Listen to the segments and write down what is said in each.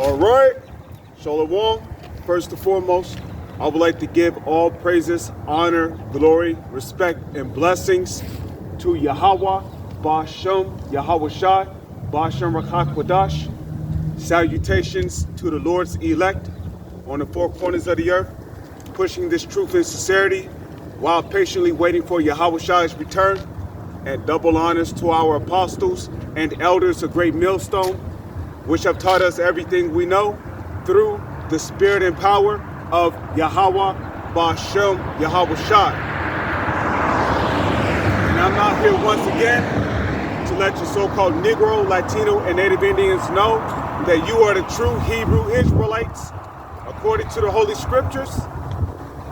All right, Shalom. First and foremost, I would like to give all praises, honor, glory, respect, and blessings to Yahweh, Ba'ashem, Yahweh Shai, Ba'ashem Rakhakwadash. Salutations to the Lord's elect on the four corners of the earth, pushing this truth and sincerity while patiently waiting for Yahweh Shai's return. And double honors to our apostles and elders of Great Millstone, which have taught us everything we know through the spirit and power of Yahweh, Ba'ashem, Yahweh Shai. And I'm out here once again to let you so-called Negro, Latino, and Native Indians know that you are the true Hebrew Israelites according to the Holy Scriptures,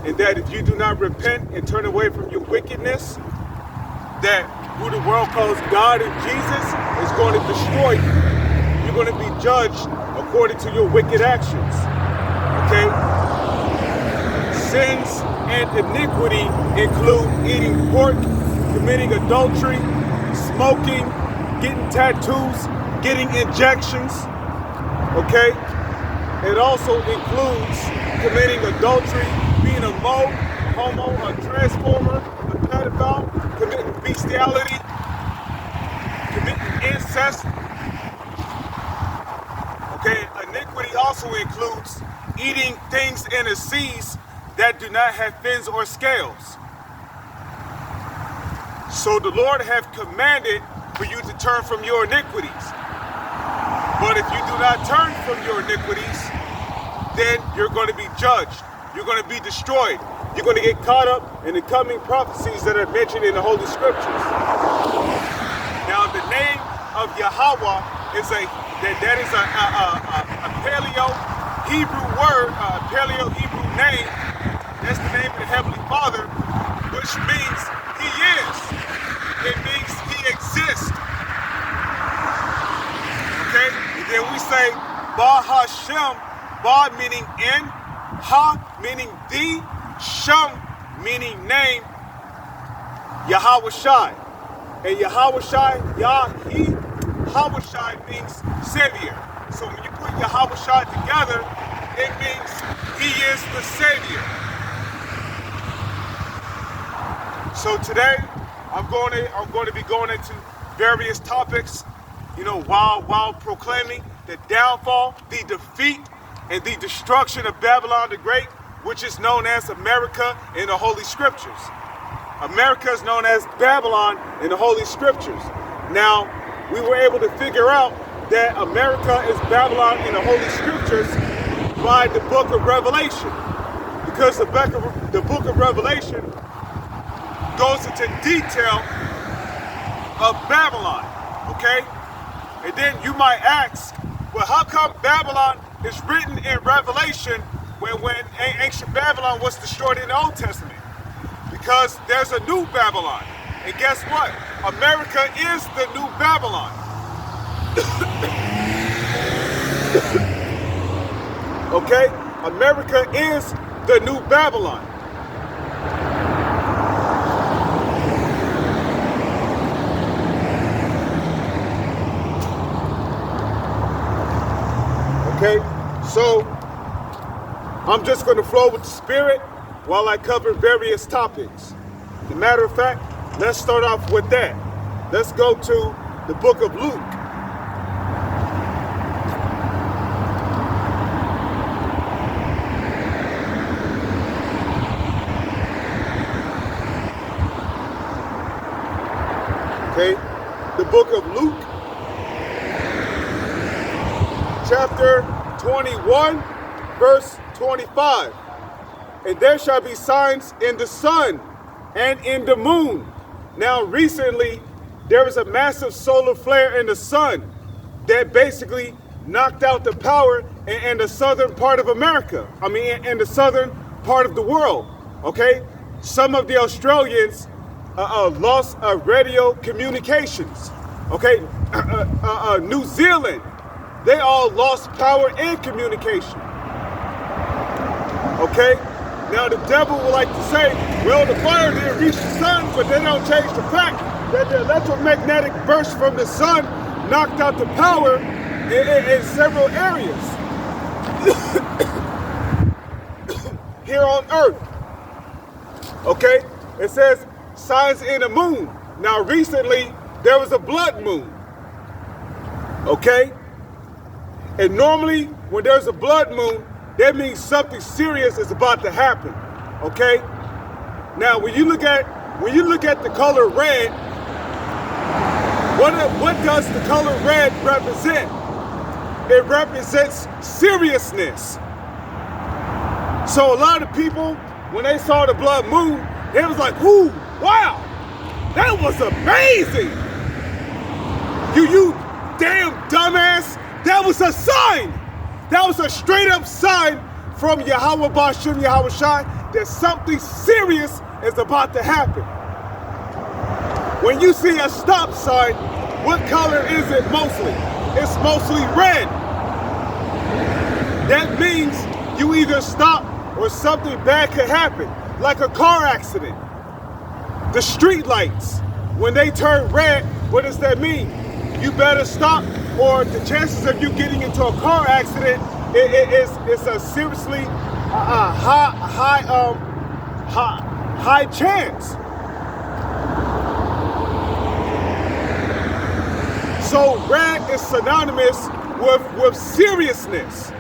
and that if you do not repent and turn away from your wickedness, that who the world calls God and Jesus is going to destroy you. You're going to be judged according to your wicked actions. Okay? Sins and iniquity include eating pork, committing adultery, smoking, getting tattoos, getting injections. Okay? It also includes committing adultery, being a homo, a transformer, a pedophile, committing bestiality, committing incest. Okay, iniquity also includes eating things in the seas that do not have fins or scales. So the Lord have commanded for you to turn from your iniquities. But if you do not turn from your iniquities, then you're going to be judged. You're going to be destroyed. You're going to get caught up in the coming prophecies that are mentioned in the Holy Scriptures. Now, the name of Yahweh is a Paleo-Hebrew word, Paleo-Hebrew name. That's the name of the Heavenly Father, which means He is. It means He exists. Okay? And then we say Ba-Hashem, Ba meaning in, Ha meaning the, Shem meaning name, Yahweh Shai. And Yahweh Shai, Yahweh Shai means Savior. So when you put Yahweh Shai together, it means He is the Savior. So today, I'm going to be going into various topics, while proclaiming the downfall, the defeat, and the destruction of Babylon the Great, which is known as America in the Holy Scriptures. America is known as Babylon in the Holy Scriptures. Now, we were able to figure out that America is Babylon in the Holy Scriptures by the book of Revelation. Because the book of Revelation goes into detail of Babylon, okay? And then you might ask, well, how come Babylon is written in Revelation when ancient Babylon was destroyed in the Old Testament? Because there's a new Babylon. And guess what? America is the new Babylon. Okay? America is the new Babylon. Okay? So, I'm just going to flow with the Spirit while I cover various topics. As a matter of fact, let's start off with that. Let's go to the book of Luke. Okay, the book of Luke, chapter 21, verse 25. And there shall be signs in the sun and in the moon. Now, recently, there was a massive solar flare in the sun that basically knocked out the power in the southern part of America. In the southern part of the world, okay? Some of the Australians lost radio communications, okay? New Zealand, they all lost power and communication, okay? Now the devil would like to say, well, the fire didn't reach the sun, but they don't change the fact that the electromagnetic burst from the sun knocked out the power in several areas. here on earth. Okay? It says signs in the moon. Now recently there was a blood moon. Okay? And normally when there's a blood moon, that means something serious is about to happen. Okay? Now when you look at the color red, what does the color red represent? It represents seriousness. So a lot of people, when they saw the blood moon, they was like, "Ooh, wow, that was amazing! You damn dumbass! That was a sign! That was a straight up sign from Yahweh Bashem Yahweh Shai that something serious is about to happen." When you see a stop sign, what color is it mostly? It's mostly red. That means you either stop or something bad could happen, like a car accident. The street lights, when they turn red, what does that mean? You better stop, or the chances of you getting into a car accident it's a seriously high chance. So red is synonymous with seriousness.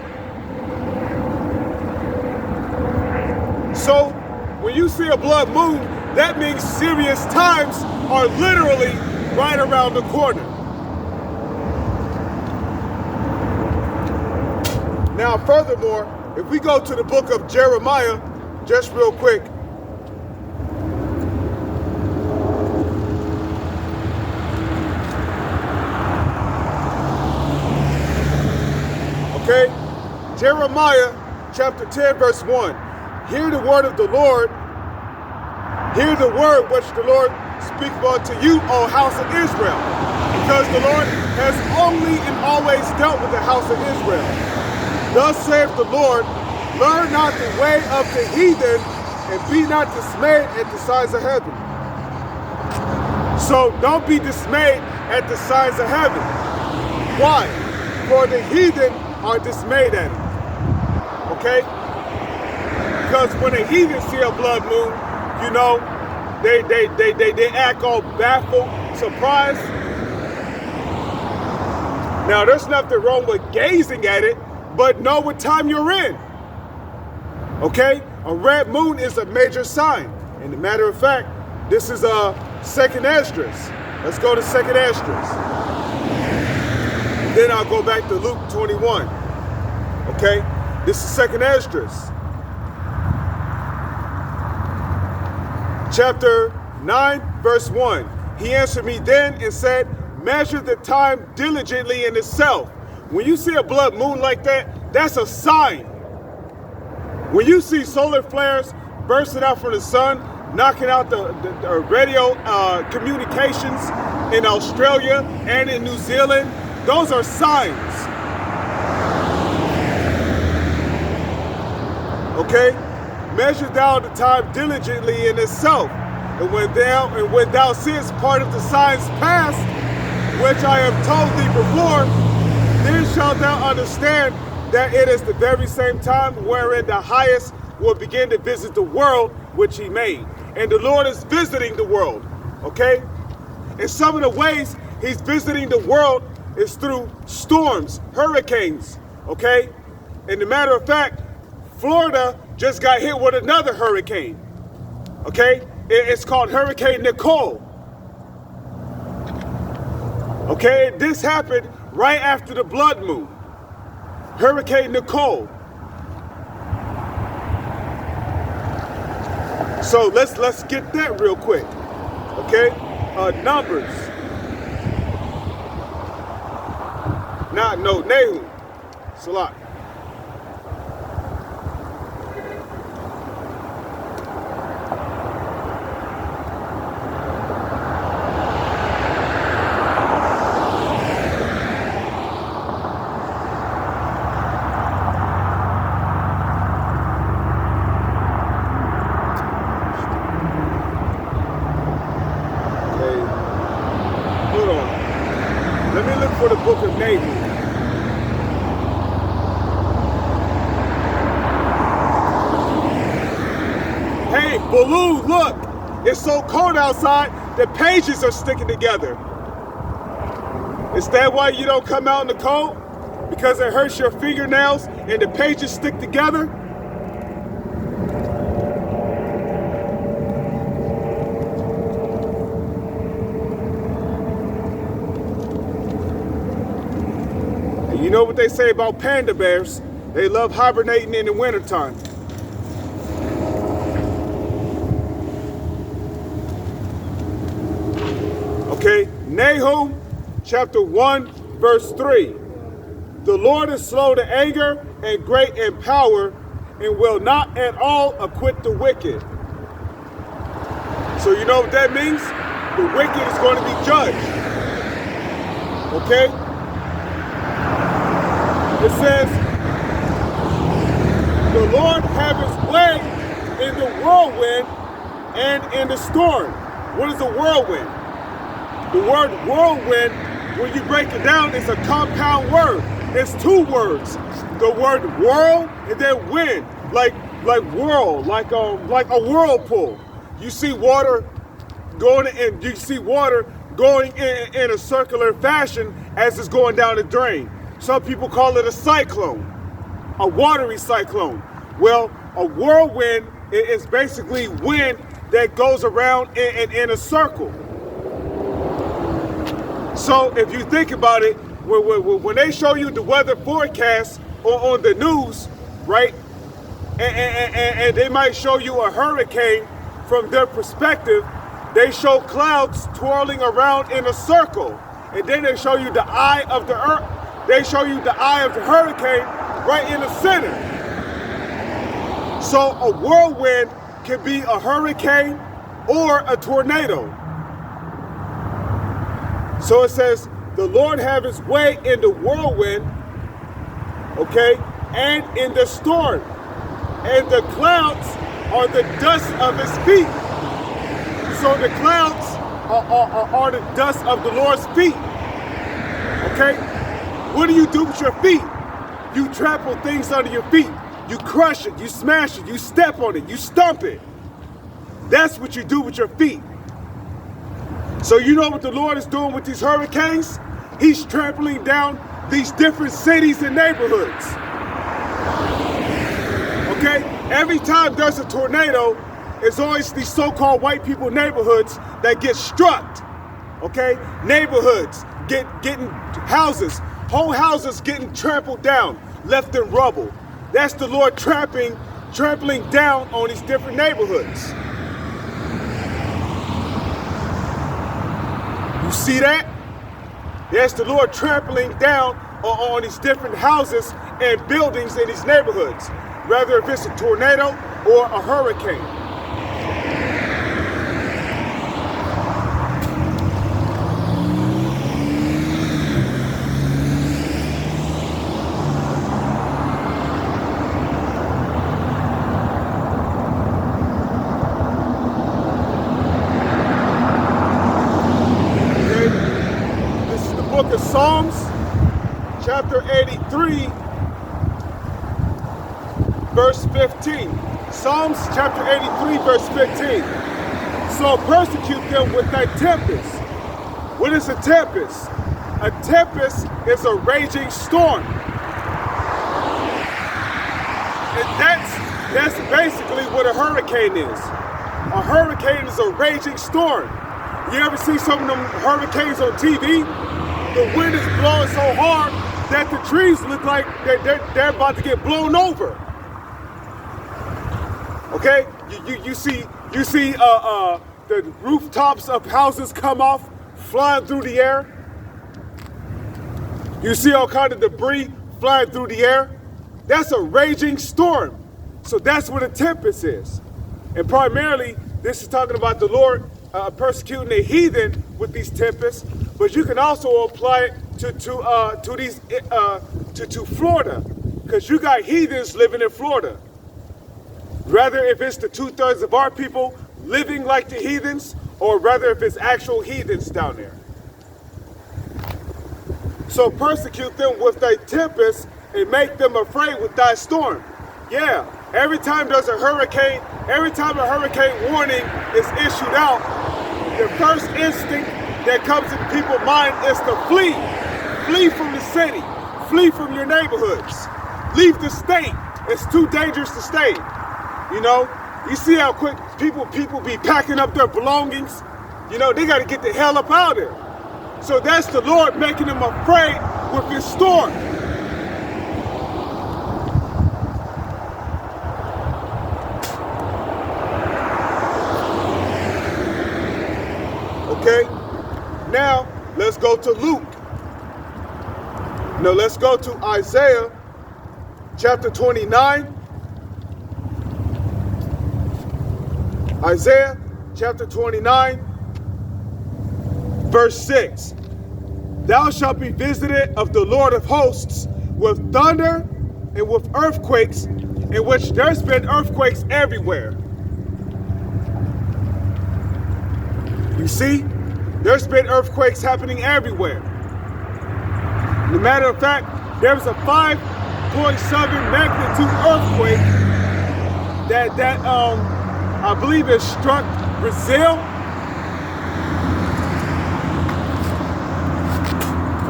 So when you see a blood moon, that means serious times are literally right around the corner. Now furthermore, if we go to the book of Jeremiah, just real quick. Okay, Jeremiah chapter 10 verse 1. Hear the word of the Lord. Hear the word which the Lord speaketh unto you, O house of Israel. Because the Lord has only and always dealt with the house of Israel. Thus saith the Lord, learn not the way of the heathen, and be not dismayed at the signs of heaven. So don't be dismayed at the signs of heaven. Why? For the heathen are dismayed at it. Okay? Because when the heathen see a blood moon, you know, they act all baffled, surprised. Now there's nothing wrong with gazing at it, but know what time you're in. Okay? A red moon is a major sign. And as a matter of fact, this is second Esdras. Let's go to second Esdras. Then I'll go back to Luke 21. Okay? This is second Esdras. Chapter 9, verse 1. He answered me then and said, measure the time diligently in itself. When you see a blood moon like that, that's a sign. When you see solar flares bursting out from the sun, knocking out the radio communications in Australia and in New Zealand, those are signs. Okay? Measure thou the time diligently in itself. And when thou seest part of the signs past, which I have told thee before, then shalt thou understand that it is the very same time wherein the highest will begin to visit the world which he made. And the Lord is visiting the world, okay? And some of the ways he's visiting the world is through storms, hurricanes, okay? And the matter of fact, Florida just got hit with another hurricane, okay? It's called Hurricane Nicole. Okay, this happened right after the blood moon. Hurricane Nicole. So let's get that real quick. Okay? Numbers. Nahum. Salat. For the book of Nahum. Baloo, look, it's so cold outside, the pages are sticking together. Is that why you don't come out in the cold? Because it hurts your fingernails and the pages stick together? And you know what they say about panda bears? They love hibernating in the wintertime. Okay, Nahum chapter 1, verse 3. The Lord is slow to anger and great in power, and will not at all acquit the wicked. So you know what that means? The wicked is going to be judged. Okay? It says, the Lord have his way in the whirlwind and in the storm. What is a whirlwind? The word whirlwind, when you break it down, it's a compound word. It's two words. The word whirl and then wind, like whirl, like a whirlpool. You see water going in a circular fashion as it's going down the drain. Some people call it a cyclone, a watery cyclone. Well, a whirlwind is basically wind that goes around in a circle. So if you think about it, when they show you the weather forecast on the news, right, and they might show you a hurricane from their perspective, they show clouds twirling around in a circle. And then they show you the eye of the earth. They show you the eye of the hurricane right in the center. So a whirlwind can be a hurricane or a tornado. So it says, the Lord have his way in the whirlwind, okay, and in the storm. And the clouds are the dust of his feet. So the clouds are the dust of the Lord's feet. Okay? What do you do with your feet? You trample things under your feet. You crush it, you smash it, you step on it, you stomp it. That's what you do with your feet. So you know what the Lord is doing with these hurricanes? He's trampling down these different cities and neighborhoods. Okay? Every time there's a tornado, it's always these so-called white people neighborhoods that get struck. Okay? Neighborhoods getting houses, whole houses getting trampled down, left in rubble. That's the Lord trampling down on these different neighborhoods. You see that? That's the Lord trampling down on these different houses and buildings in these neighborhoods, whether if it's a tornado or a hurricane. Book of Psalms, chapter 83, verse 15. Psalms chapter 83, verse 15. So persecute them with thy tempest. What is a tempest? A tempest is a raging storm. And that's basically what a hurricane is. A hurricane is a raging storm. You ever see some of them hurricanes on TV? The wind is blowing so hard that the trees look like they're about to get blown over. Okay, you see the rooftops of houses come off, flying through the air. You see all kind of debris flying through the air. That's a raging storm. So that's what a tempest is. And primarily, this is talking about the Lord persecuting the heathen with these tempests, but you can also apply it to Florida, because you got heathens living in Florida. Rather if it's the 2/3 of our people living like the heathens, or rather if it's actual heathens down there. So persecute them with thy tempest and make them afraid with thy storm. Yeah, Every time there's a hurricane, every time a hurricane warning is issued out, the first instinct that comes into people's mind is to flee. Flee from the city. Flee from your neighborhoods. Leave the state. It's too dangerous to stay. You know, you see how quick people be packing up their belongings. You know, they got to get the hell up out of there. So that's the Lord making them afraid with his storm. Okay, now let's go to Luke. No, let's go to Isaiah chapter 29. Isaiah chapter 29, verse 6. Thou shalt be visited of the Lord of hosts with thunder and with earthquakes, in which there's been earthquakes everywhere. You see, there's been earthquakes happening everywhere. As a matter of fact, there was a 5.7 magnitude earthquake that I believe it struck Brazil.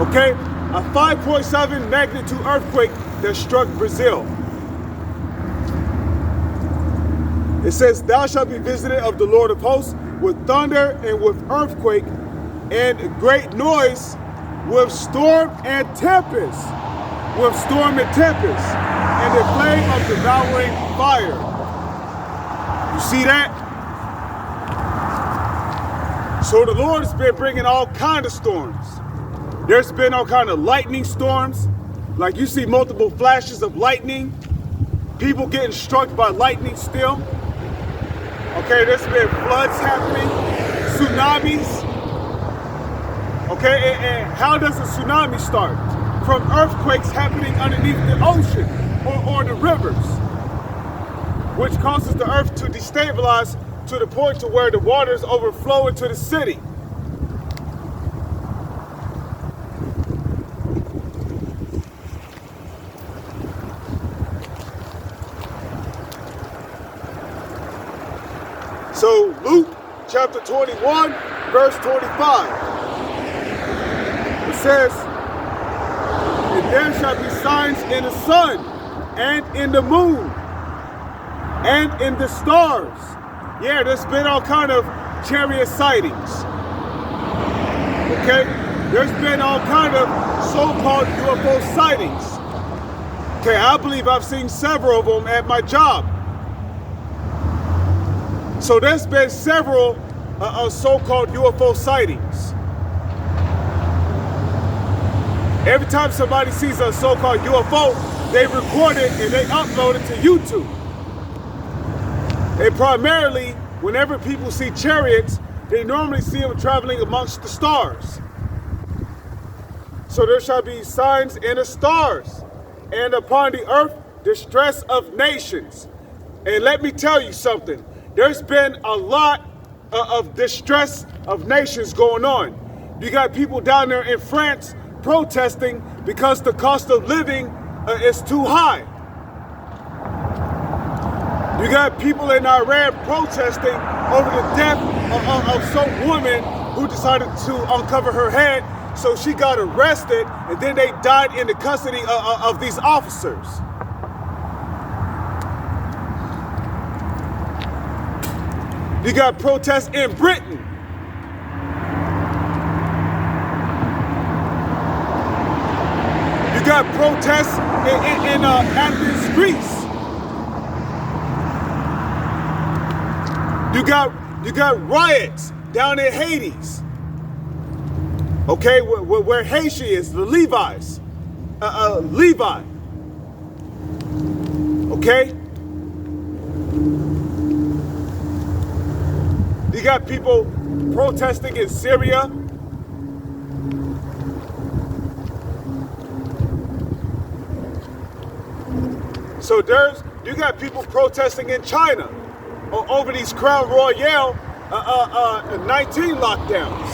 Okay, a 5.7 magnitude earthquake that struck Brazil. It says, thou shalt be visited of the Lord of hosts with thunder and with earthquake and great noise, with storm and tempest. With storm and tempest, and a flame of devouring fire. You see that? So the Lord has been bringing all kinds of storms. There's been all kinds of lightning storms. Like you see multiple flashes of lightning. People getting struck by lightning still. Okay, there's been floods happening, tsunamis. Okay, and how does a tsunami start? From earthquakes happening underneath the ocean or the rivers, which causes the earth to destabilize to the point to where the waters overflow into the city. So Luke chapter 21, verse 25. It says, and there shall be signs in the sun, and in the moon, and in the stars. Yeah, there's been all kind of chariot sightings. Okay? There's been all kind of so-called UFO sightings. Okay, I believe I've seen several of them at my job. So there's been several so-called UFO sightings. Every time somebody sees a so-called UFO, they record it and they upload it to YouTube. And primarily, whenever people see chariots, they normally see them traveling amongst the stars. So there shall be signs in the stars, and upon the earth, distress of nations. And let me tell you something. There's been a lot of distress of nations going on. You got people down there in France protesting because the cost of living is too high. You got people in Iran protesting over the death of some woman who decided to uncover her head, so she got arrested, and then they died in the custody of these officers. You got protests in Britain. You got protests in Athens, Greece. You got riots down in Hades. Okay, where Haiti is, the Levi's. Levi. Okay? You got people protesting in Syria. So you got people protesting in China over these Crown Royale 19 lockdowns.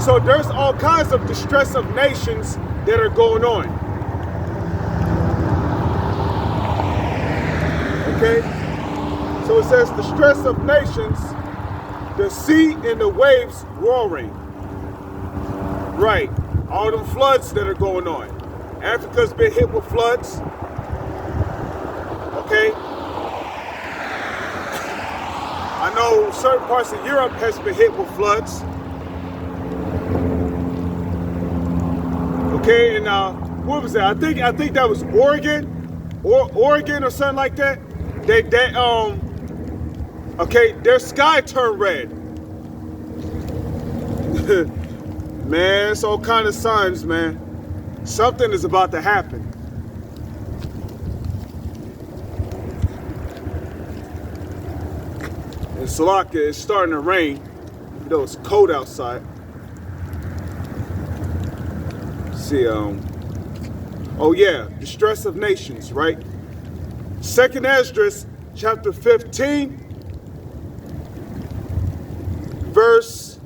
So there's all kinds of distress of nations that are going on. Okay? So it says the stress of nations, the sea and the waves roaring. Right. All them floods that are going on. Africa's been hit with floods. Okay? I know certain parts of Europe has been hit with floods. Okay, and what was that? I think that was Oregon, or Oregon or something like that. Okay, their sky turned red. Man, it's all kind of signs, man. Something is about to happen. And Salaka, it's starting to rain. You know, it's cold outside. See, oh yeah, the stress of nations, right? Second Esdras, chapter 15, verse,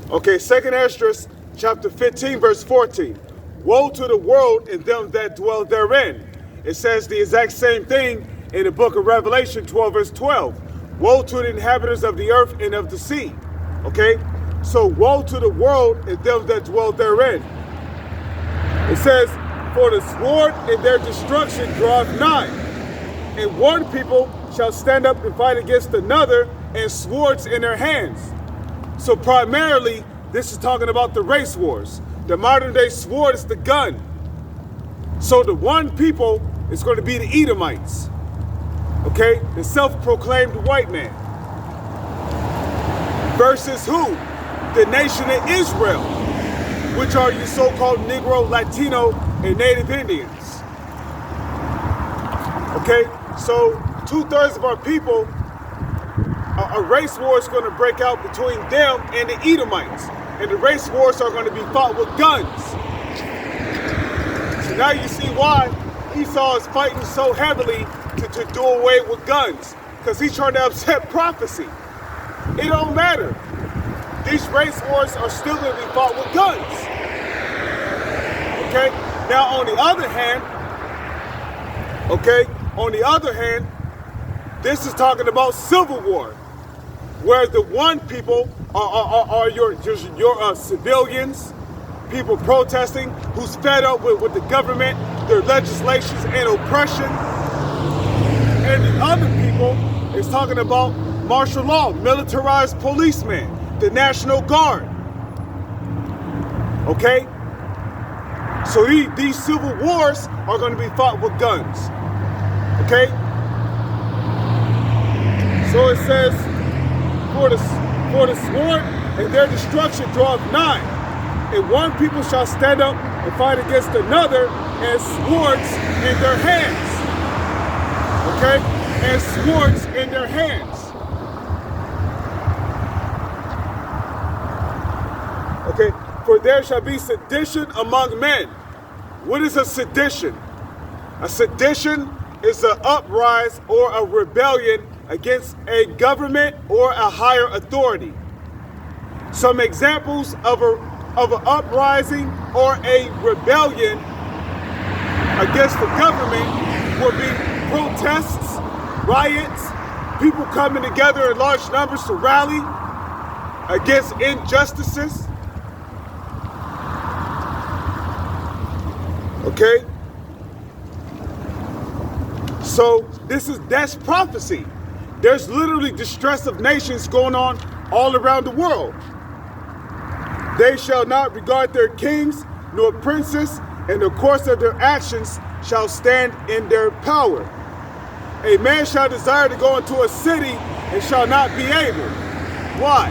okay, Second Esdras, chapter 15, verse 14. Woe to the world and them that dwell therein. It says the exact same thing in the book of Revelation 12, verse 12. Woe to the inhabitants of the earth and of the sea. Okay? So woe to the world and them that dwell therein. It says, for the sword and their destruction draweth nigh, and one people shall stand up and fight against another, and swords in their hands. So primarily, this is talking about the race wars. The modern day sword is the gun. So the one people is going to be the Edomites. Okay? The self-proclaimed white man. Versus who? The nation of Israel, which are your so-called Negro, Latino, and Native Indians. Okay? So 2/3 of our people, a race war is going to break out between them and the Edomites. And the race wars are going to be fought with guns. So now you see why Esau is fighting so heavily to do away with guns. Because he's trying to upset prophecy. It don't matter. These race wars are still going to be fought with guns. Okay? Now on the other hand, this is talking about civil war, where the one people are your civilians, people protesting, who's fed up with the government, their legislations and oppression. And the other people is talking about martial law, militarized policemen, the National Guard. Okay? So these civil wars are going to be fought with guns. Okay? So it says, for the sword and their destruction draweth nigh, and one people shall stand up and fight against another, and swords in their hands. Okay? And swords in their hands. Okay? For there shall be sedition among men. What is a sedition? A sedition is an uprising or a rebellion against a government or a higher authority. Some examples of an uprising or a rebellion against the government would be protests, riots, people coming together in large numbers to rally against injustices. Okay? So that's prophecy. There's literally distress of nations going on all around the world. They shall not regard their kings nor princes, and the course of their actions shall stand in their power. A man shall desire to go into a city and shall not be able. Why?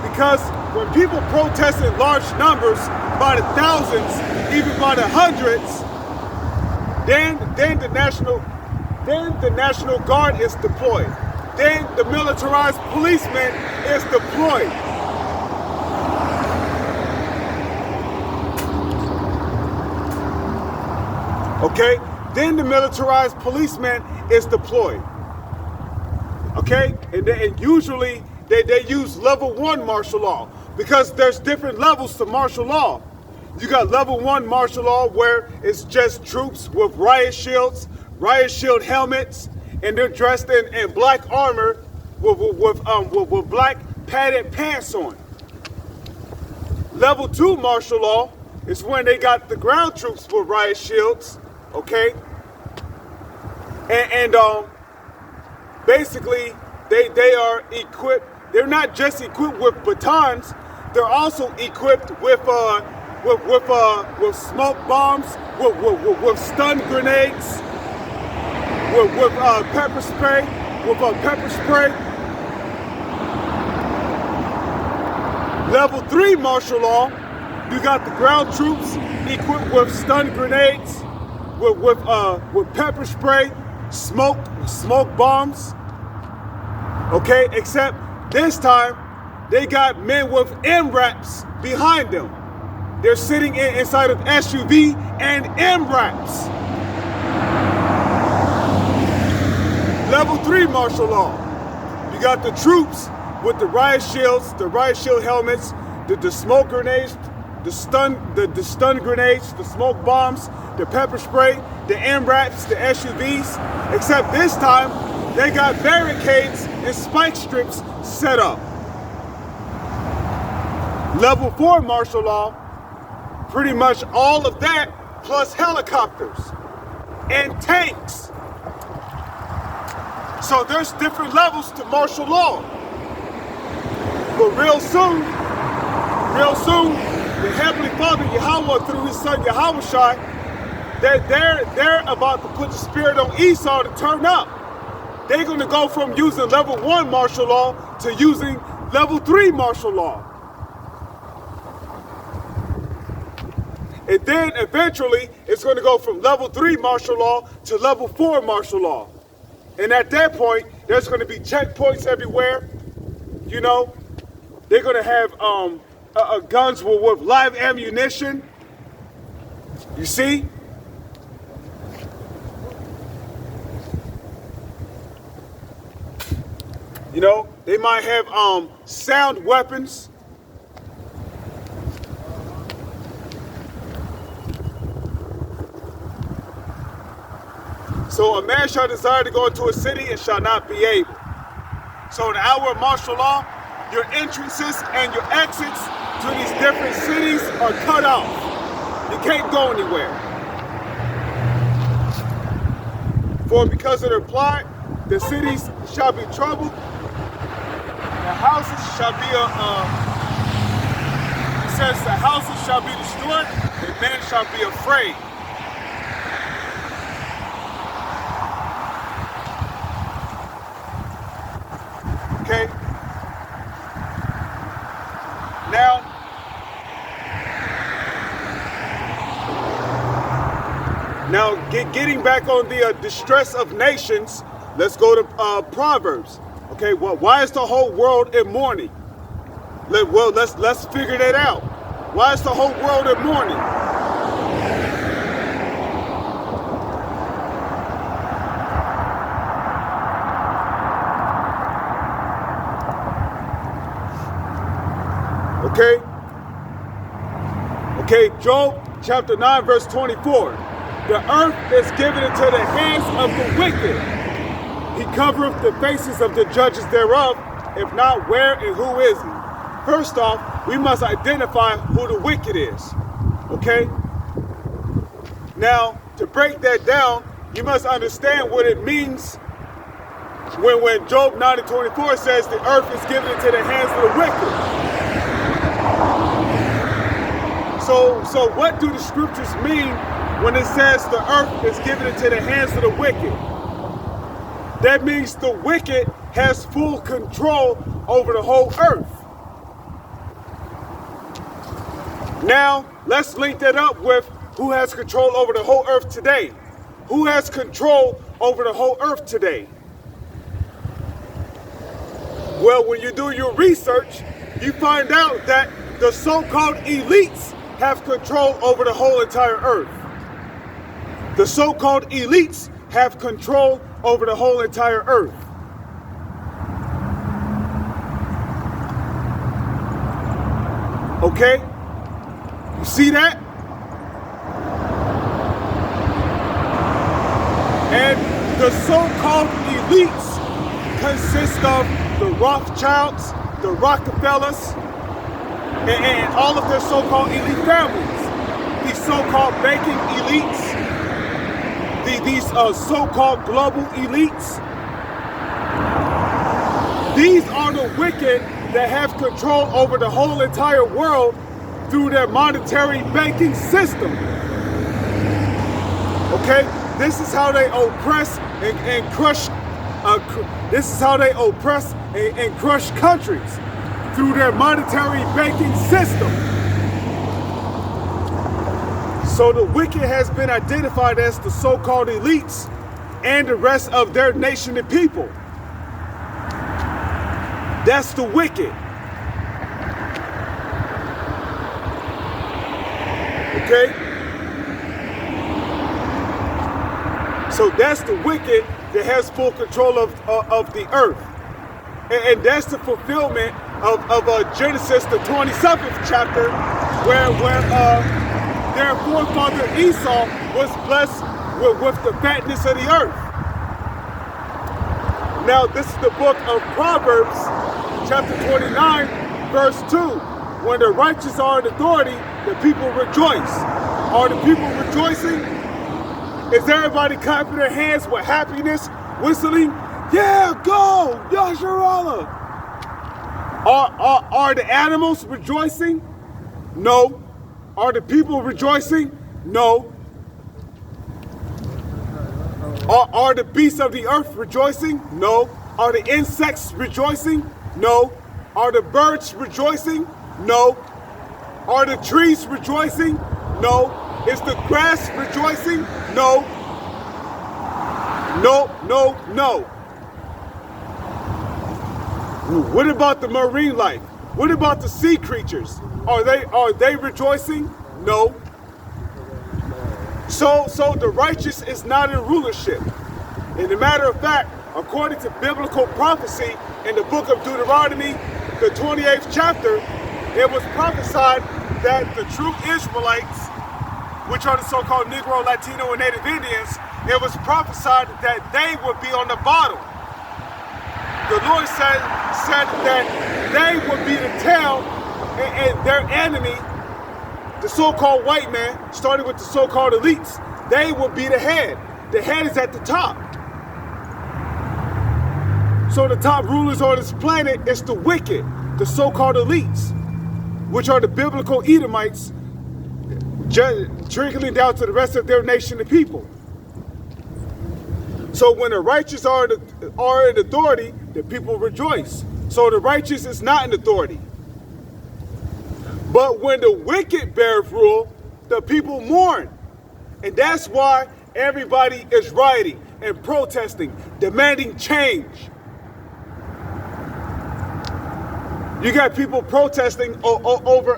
Because when people protest in large numbers, by the thousands, even by the hundreds, then the National Guard is deployed. Then the militarized policeman is deployed. Okay? Then the militarized policeman is deployed. Okay? And usually they use level 1 martial law, because there's different levels to martial law. You got level 1 martial law, where it's just troops with riot shields, riot shield helmets, and they're dressed in black armor with black padded pants on. Level 2 martial law is when they got the ground troops with riot shields, okay? And basically they are equipped. They're not just equipped with batons, they're also equipped with smoke bombs, with stun grenades, with pepper spray, Level 3 martial law, you got the ground troops equipped with stun grenades, with pepper spray, smoke bombs. Okay, except this time they got men with MRAPs behind them. They're sitting inside of SUV and MRAPs. Level 3 martial law. You got the troops with the riot shields, the riot shield helmets, the smoke grenades, the stun grenades, the smoke bombs, the pepper spray, the MRAPs, the SUVs. Except this time, they got barricades and spike strips set up. Level 4 martial law, pretty much all of that, plus helicopters and tanks. So there's different levels to martial law. But real soon, the Heavenly Father, Yahweh, through his son Yahushua, they're about to put the spirit on Esau to turn up. They're going to go from using level 1 martial law to using level 3 martial law. And then eventually, it's going to go from level 3 martial law to level 4 martial law. And at that point, there's going to be checkpoints everywhere. You know, they're going to have guns with live ammunition. You see? You know, they might have sound weapons. So a man shall desire to go into a city and shall not be able. So in the hour of martial law, your entrances and your exits to these different cities are cut off. You can't go anywhere. For because of their plot, the cities shall be troubled, the houses shall be it says the houses shall be destroyed, and men shall be afraid. Okay. Now getting back on the distress of nations, let's go to Proverbs. Okay, well, why is the whole world in mourning? Well, let's figure that out. Why is the whole world in mourning? Okay, Job chapter 9, verse 24. The earth is given into the hands of the wicked. He covereth the faces of the judges thereof. If not, where and who is he? First off, we must identify who the wicked is. Okay? Now, to break that down, you must understand what it means when Job 9 and 24 says the earth is given into the hands of the wicked. So what do the scriptures mean when it says the earth is given into the hands of the wicked? That means the wicked has full control over the whole earth. Now, let's link that up with who has control over the whole earth today. Who has control over the whole earth today? Well, when you do your research, you find out that the so-called elites have control over the whole entire earth. The so-called elites have control over the whole entire earth. Okay? You see that? And the so-called elites consist of the Rothschilds, the Rockefellers, and all of their so-called elite families. These so-called banking elites, these so-called global elites. These are the wicked that have control over the whole entire world through their monetary banking system. Okay? This is how they oppress and crush. This is how they oppress and crush countries, through their monetary banking system. So the wicked has been identified as the so-called elites and the rest of their nation and people. That's the wicked. Okay? So that's the wicked that has full control of the earth. And that's the fulfillment of Genesis, the 27th chapter, where their forefather Esau was blessed with the fatness of the earth. Now, this is the book of Proverbs, chapter 29, verse 2. When the righteous are in authority, the people rejoice. Are the people rejoicing? Is everybody clapping their hands with happiness, whistling? Yeah, go, Yasharallah. Are the animals rejoicing? No. Are the people rejoicing? No. Are the beasts of the earth rejoicing? No. Are the insects rejoicing? No. Are the birds rejoicing? No. Are the trees rejoicing? No. Is the grass rejoicing? No. No, no, no. What about the marine life? What about the sea creatures? Are they rejoicing? No. So the righteous is not in rulership. And a matter of fact, according to biblical prophecy in the book of Deuteronomy, the 28th chapter, it was prophesied that the true Israelites, which are the so-called Negro, Latino, and Native Indians, it was prophesied that they would be on the bottom. The Lord said that they would be the tail, and their enemy, the so-called white man, starting with the so-called elites, they would be the head. The head is at the top. So the top rulers on this planet is the wicked, the so-called elites, which are the biblical Edomites, trickling down to the rest of their nation and people. So when the righteous are in authority, the people rejoice. So the righteous is not in authority. But when the wicked beareth rule, the people mourn. And that's why everybody is rioting and protesting, demanding change. You got people protesting over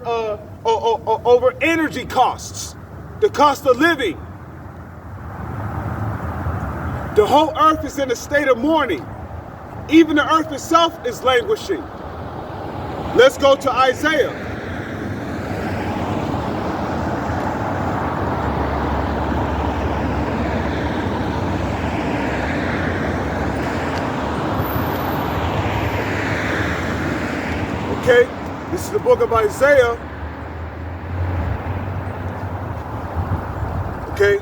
energy costs, the cost of living. The whole earth is in a state of mourning. Even the earth itself is languishing. Let's go to Isaiah. Okay, this is the book of Isaiah. Okay.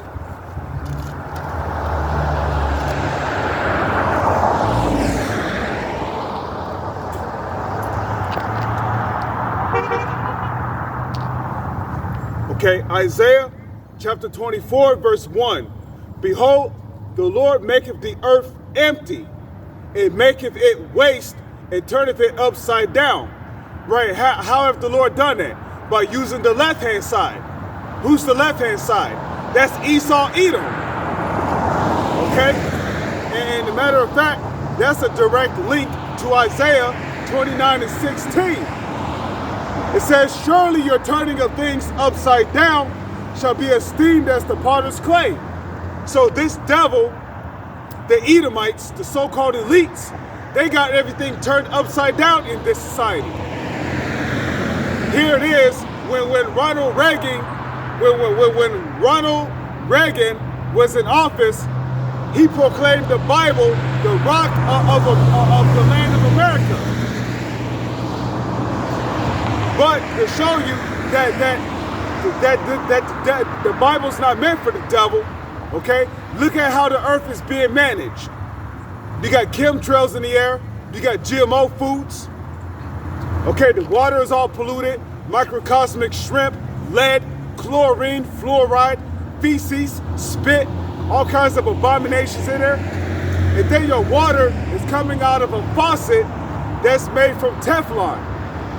Okay, Isaiah chapter 24, verse 1. Behold, the Lord maketh the earth empty, and maketh it waste, and turneth it upside down. Right, how have the Lord done that? By using the left-hand side. Who's the left-hand side? That's Esau, Edom. Okay? And a matter of fact, that's a direct link to Isaiah 29 and 16. It says, surely your turning of things upside down shall be esteemed as the potter's clay. So this devil, the Edomites, the so-called elites, they got everything turned upside down in this society. Here it is, when Ronald Reagan was in office, He proclaimed the Bible the rock of the land of America. But to show you that the Bible's not meant for the devil, okay? Look at how the earth is being managed. You got chemtrails in the air. You got GMO foods. Okay, the water is all polluted. Microcosmic shrimp, lead, chlorine, fluoride, feces, spit, all kinds of abominations in there. And then your water is coming out of a faucet that's made from Teflon.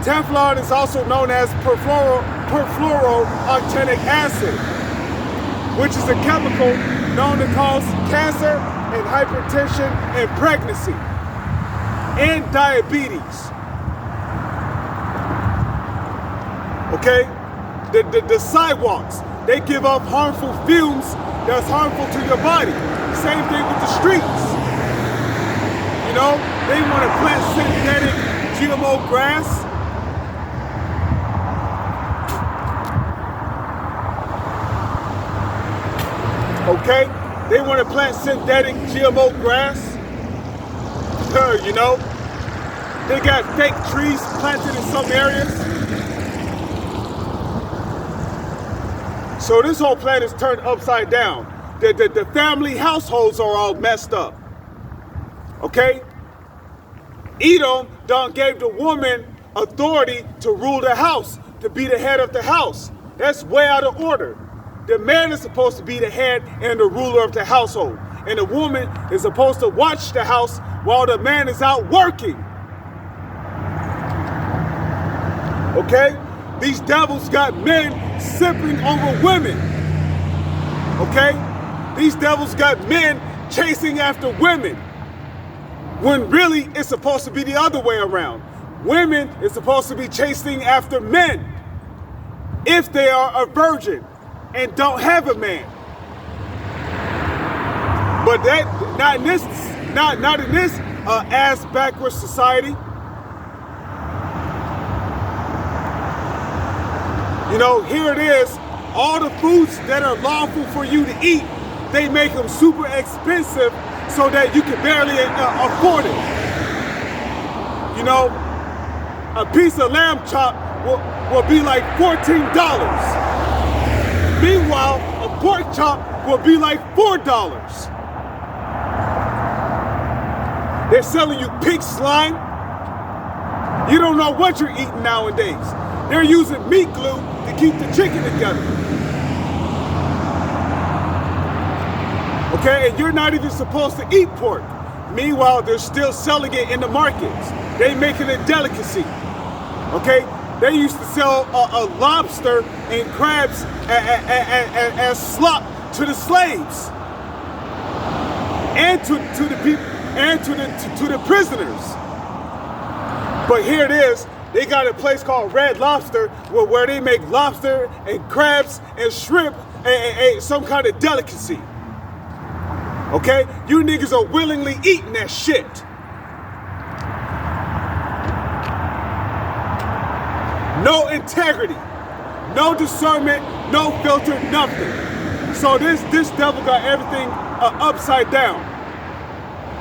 Teflon is also known as perfluorooctanic acid, which is a chemical known to cause cancer and hypertension and pregnancy and diabetes. Okay? The sidewalks, they give off harmful fumes that's harmful to your body. Same thing with the streets. You know, they want to plant synthetic GMO grass. Okay? They want to plant synthetic GMO grass. You know? They got fake trees planted in some areas. So this whole planet is turned upside down. The family households are all messed up. Okay? Edom done gave the woman authority to rule the house, to be the head of the house. That's way out of order. The man is supposed to be the head and the ruler of the household. And the woman is supposed to watch the house while the man is out working. Okay? These devils got men simping over women. Okay? These devils got men chasing after women. When really it's supposed to be the other way around. Women is supposed to be chasing after men if they are a virgin and don't have a man. But that not in this ass backwards society. You know, here it is. All the foods that are lawful for you to eat, they make them super expensive so that you can barely afford it. You know, a piece of lamb chop will be like $14. Meanwhile, a pork chop will be like $4. They're selling you pig slime. You don't know what you're eating nowadays. They're using meat glue to keep the chicken together. Okay, and you're not even supposed to eat pork. Meanwhile, they're still selling it in the markets. They make it a delicacy. Okay, they used to sell a lobster and crabs as slop to the slaves and to the people and to the prisoners. But here it is. They got a place called Red Lobster where they make lobster and crabs and shrimp and some kind of delicacy. Okay? You niggas are willingly eating that shit. No integrity, no discernment, no filter, nothing. So this devil got everything upside down.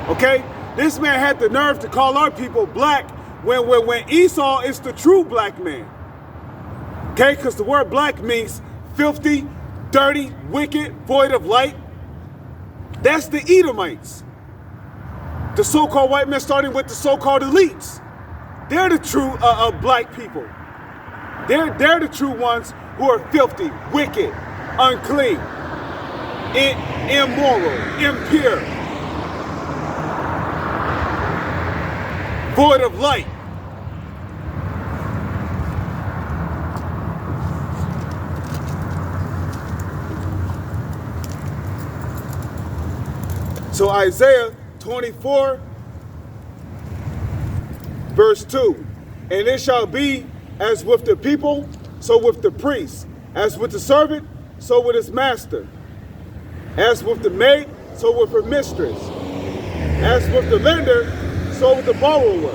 Okay? This man had the nerve to call our people black when Esau is the true black man. Okay? Because the word black means filthy, dirty, wicked, void of light. That's the Edomites. The so-called white men starting with the so-called elites. They're the true black people. They're the true ones who are filthy, wicked, unclean, immoral, impure, void of light. So Isaiah 24, verse 2, and it shall be as with the people, so with the priest, as with the servant, so with his master, as with the maid, so with her mistress, as with the lender, so with the borrower,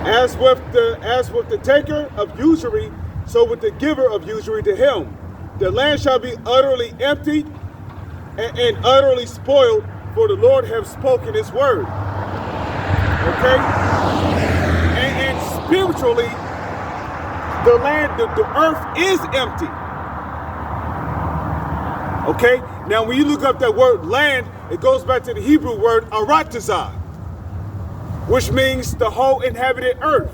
as with the taker of usury, so with the giver of usury to him. The land shall be utterly emptied, and utterly spoiled, for the Lord have spoken his word. Okay? And spiritually, the land, the earth is empty. Okay? Now, when you look up that word land, it goes back to the Hebrew word aratazah, which means the whole inhabited earth.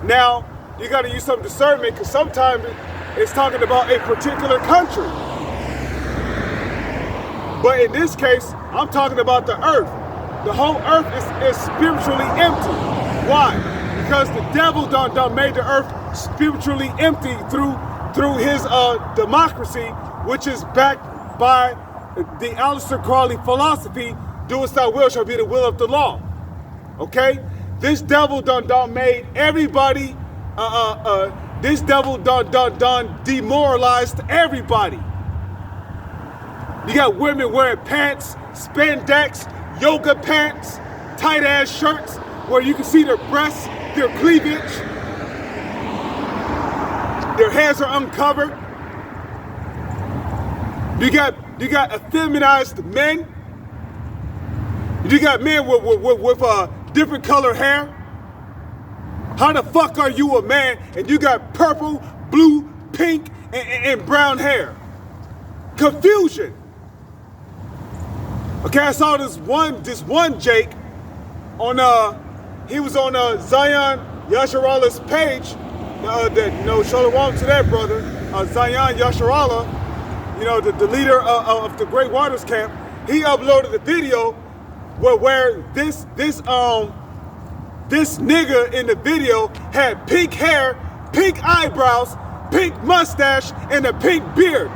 Now, you got to use some discernment, because sometimes it's talking about a particular country. But in this case, I'm talking about the earth. The whole earth is spiritually empty. Why? Because the devil done made the earth spiritually empty through his democracy, which is backed by the Aleister Crowley philosophy, doest thou will shall be the will of the law. Okay? This devil done made everybody, this devil done demoralized everybody. You got women wearing pants, spandex, yoga pants, tight ass shirts where you can see their breasts, their cleavage, their hairs are uncovered. You got effeminized men. You got men with different color hair. How the fuck are you a man and you got purple, blue, pink, and brown hair? Confusion. Okay, I saw this one Jake on he was on Zion Yasharallah's page. Shalom to that brother, Zion Yasharallah. The leader of the Great Waters Camp. He uploaded a video where this nigga in the video had pink hair, pink eyebrows, pink mustache, and a pink beard.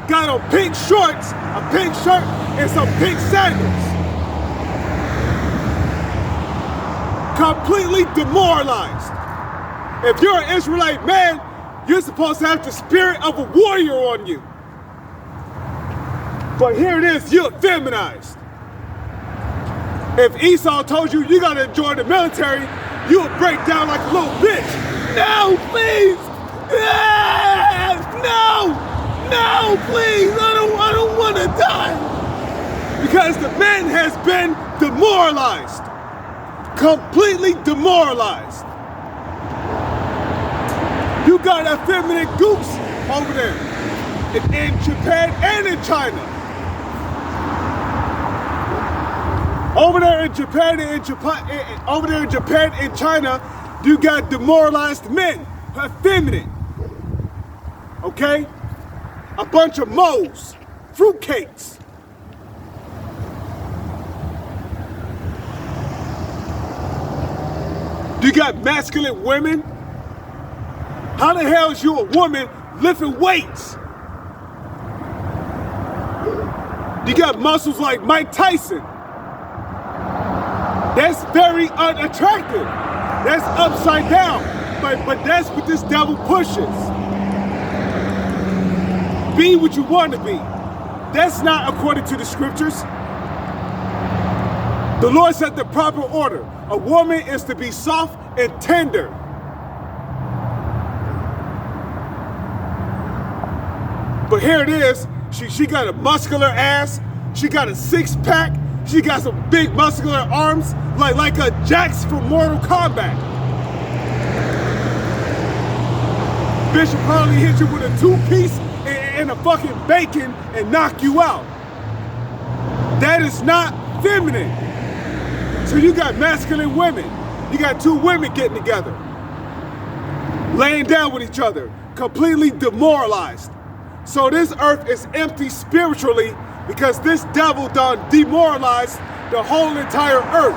Got on pink shorts, a pink shirt, and some pink sandals. Completely demoralized. If you're an Israelite man, you're supposed to have the spirit of a warrior on you. But here it is, you're feminized. If Esau told you you gotta join the military, you would break down like a little bitch. No, please! No, please! I don't want to die! Because the man has been demoralized. Completely demoralized. You got effeminate goose over there in Japan and in China. Over there in Japan and China, you got demoralized men, effeminate. Okay? A bunch of moles, fruitcakes. You got masculine women. How the hell is you a woman lifting weights? You got muscles like Mike Tyson. That's very unattractive. That's upside down. But that's what this devil pushes. Be what you want to be. That's not according to the scriptures. The Lord set the proper order. A woman is to be soft and tender. But here it is. She got a muscular ass. She got a six-pack. She got some big muscular arms like a Jax from Mortal Kombat. Bitch will probably hit you with a two-piece and a fucking bacon and knock you out. That is not feminine. So you got masculine women. You got two women getting together, laying down with each other, completely demoralized. So this earth is empty spiritually because this devil done demoralized the whole entire earth.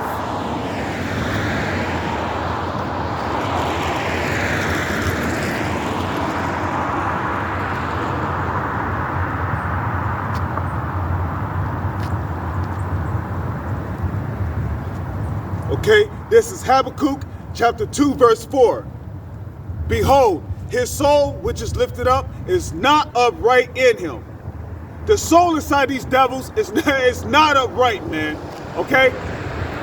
Okay, this is Habakkuk chapter 2 verse 4. Behold, his soul which is lifted up is not upright in him. The soul inside these devils is not upright, man. Okay?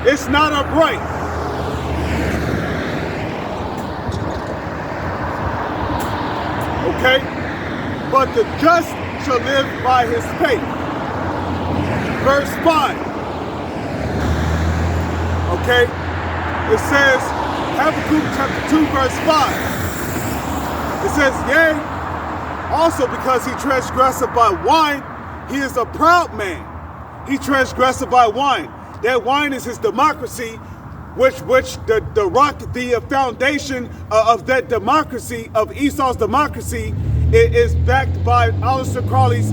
It's not upright. Okay? But the just shall live by his faith. verse 5. Okay? It says, Habakkuk chapter 2, verse 5. It says, yea, also because he transgresseth by wine, he is a proud man. He transgresseth by wine. That wine is his democracy, which the foundation of that democracy, of Esau's democracy, is backed by Aleister Crowley's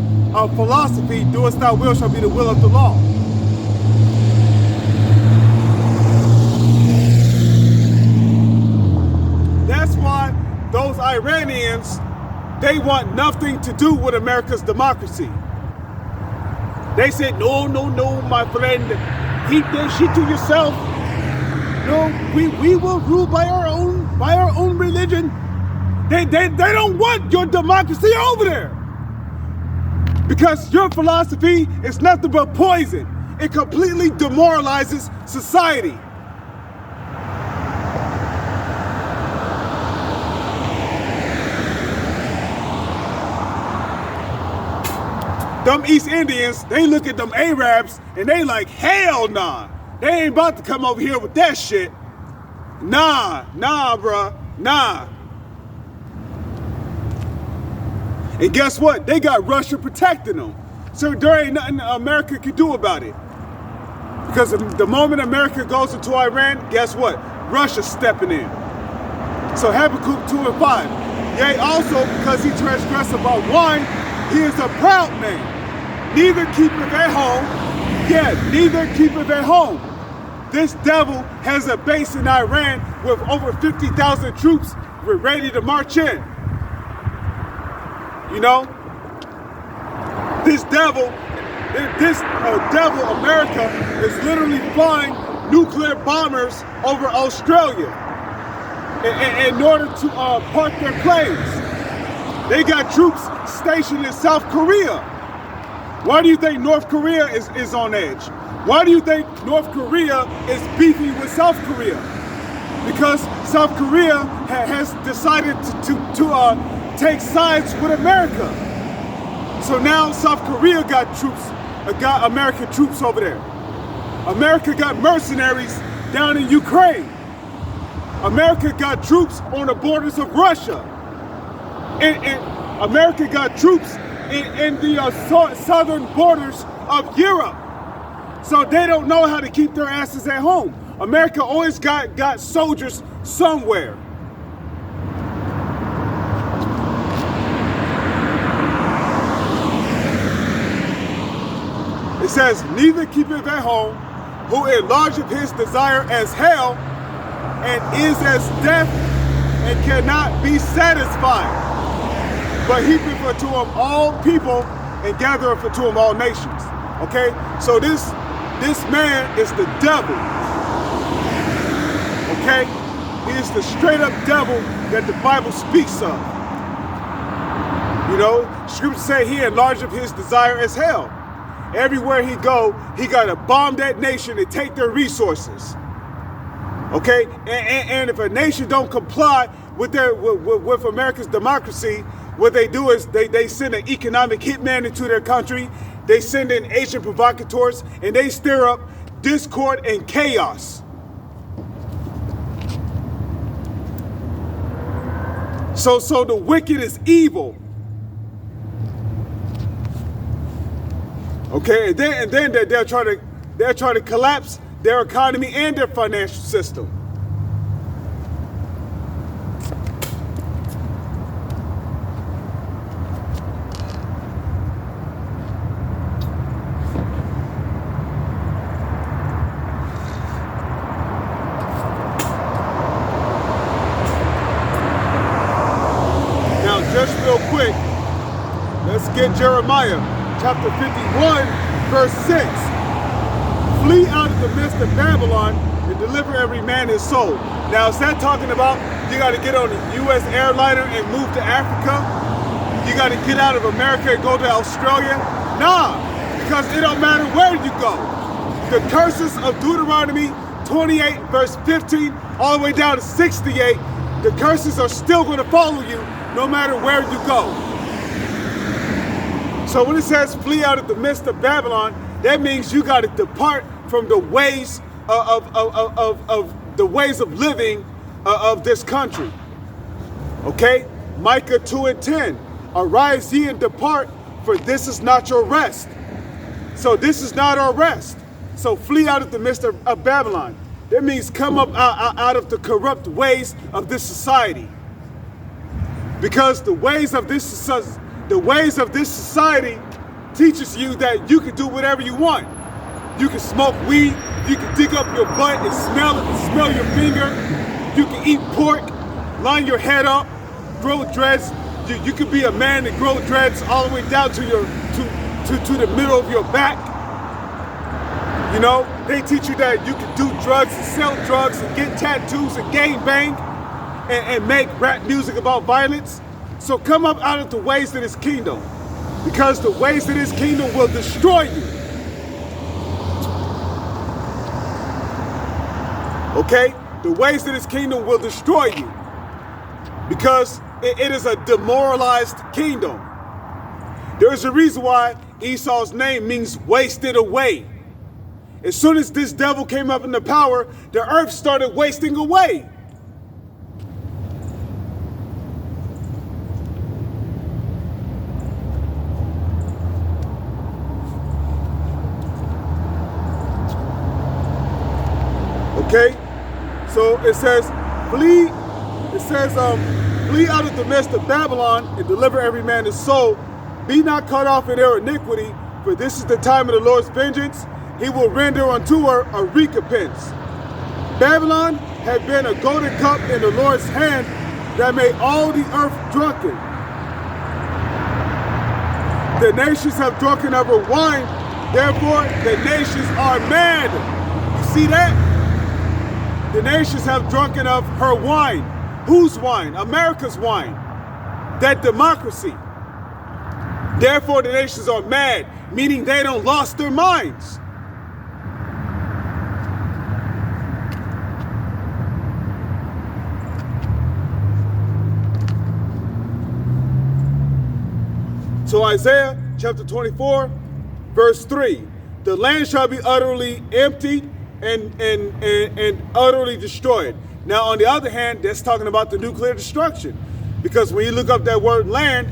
philosophy, doest thou will shall be the will of the law. That's why those Iranians, they want nothing to do with America's democracy. They said, no, my friend, keep that shit to yourself. No, we will rule by our own religion. They don't want your democracy over there. Because your philosophy is nothing but poison. It completely demoralizes society. Them East Indians, they look at them Arabs and they like, hell nah. They ain't about to come over here with that shit. Nah, bruh, nah. And guess what? They got Russia protecting them. So there ain't nothing America can do about it. Because the moment America goes into Iran, guess what? Russia's stepping in. So Habakkuk 2 and 5. Yea, also because he transgressed about wine, he is a proud man. Neither keepeth at home, neither keepeth at home. This devil has a base in Iran with over 50,000 troops ready to march in. You know, this devil, America, is literally flying nuclear bombers over Australia in order to park their planes. They got troops stationed in South Korea. Why do you think North Korea is on edge? Why do you think North Korea is beefing with South Korea? Because South Korea has decided to take sides with America. So now South Korea got American troops over there. America got mercenaries down in Ukraine. America got troops on the borders of Russia. And America got troops in the southern borders of Europe. So they don't know how to keep their asses at home. America always got soldiers somewhere. It says, neither keepeth at home, who enlargeth his desire as hell, and is as death, and cannot be satisfied. But heapeth unto him all people, and gathereth unto him all nations. Okay? So this man is the devil. Okay? He is the straight up devil that the Bible speaks of. You know, scripture say he enlargeth his desire as hell. Everywhere he go, he got to bomb that nation and take their resources. Okay? And if a nation don't comply with America's democracy, what they do is they send an economic hitman into their country. They send in Asian provocateurs, and they stir up discord and chaos. So the wicked is evil. Okay, and then they're trying to collapse their economy and their financial system. Just real quick, let's get Jeremiah chapter 51, verse 6. Flee out of the midst of Babylon and deliver every man his soul. Now, is that talking about you got to get on a U.S. airliner and move to Africa? You got to get out of America and go to Australia? Nah, because it don't matter where you go. The curses of Deuteronomy 28, verse 15, all the way down to 68, the curses are still going to follow you no matter where you go. So when it says flee out of the midst of Babylon, that means you got to depart from the ways of the ways of living of this country. Okay? Micah 2:10. Arise ye and depart, for this is not your rest. So this is not our rest. So flee out of the midst of Babylon. That means come up out of the corrupt ways of this society. Because the ways of this society teaches you that you can do whatever you want. You can smoke weed, you can dig up your butt and smell your finger. You can eat pork, line your head up, grow dreads. You can be a man and grow dreads all the way down to the middle of your back. You know, they teach you that you can do drugs and sell drugs and get tattoos and gang bang and make rap music about violence. So come up out of the ways of this kingdom, because the ways of this kingdom will destroy you. Okay? The ways of this kingdom will destroy you, because it is a demoralized kingdom. There is a reason why Esau's name means wasted away. As soon as this devil came up into power, the earth started wasting away. Okay? So it says, flee out of the midst of Babylon and deliver every man his soul. Be not cut off in their iniquity, for this is the time of the Lord's vengeance. He will render unto her a recompense. Babylon had been a golden cup in the Lord's hand that made all the earth drunken. The nations have drunken of her wine, therefore the nations are mad. You see that? The nations have drunken of her wine. Whose wine? America's wine. That democracy. Therefore the nations are mad, meaning they don't lost their minds. So Isaiah chapter 24, verse 3, the land shall be utterly emptied and utterly destroyed. Now, on the other hand, that's talking about the nuclear destruction. Because when you look up that word land,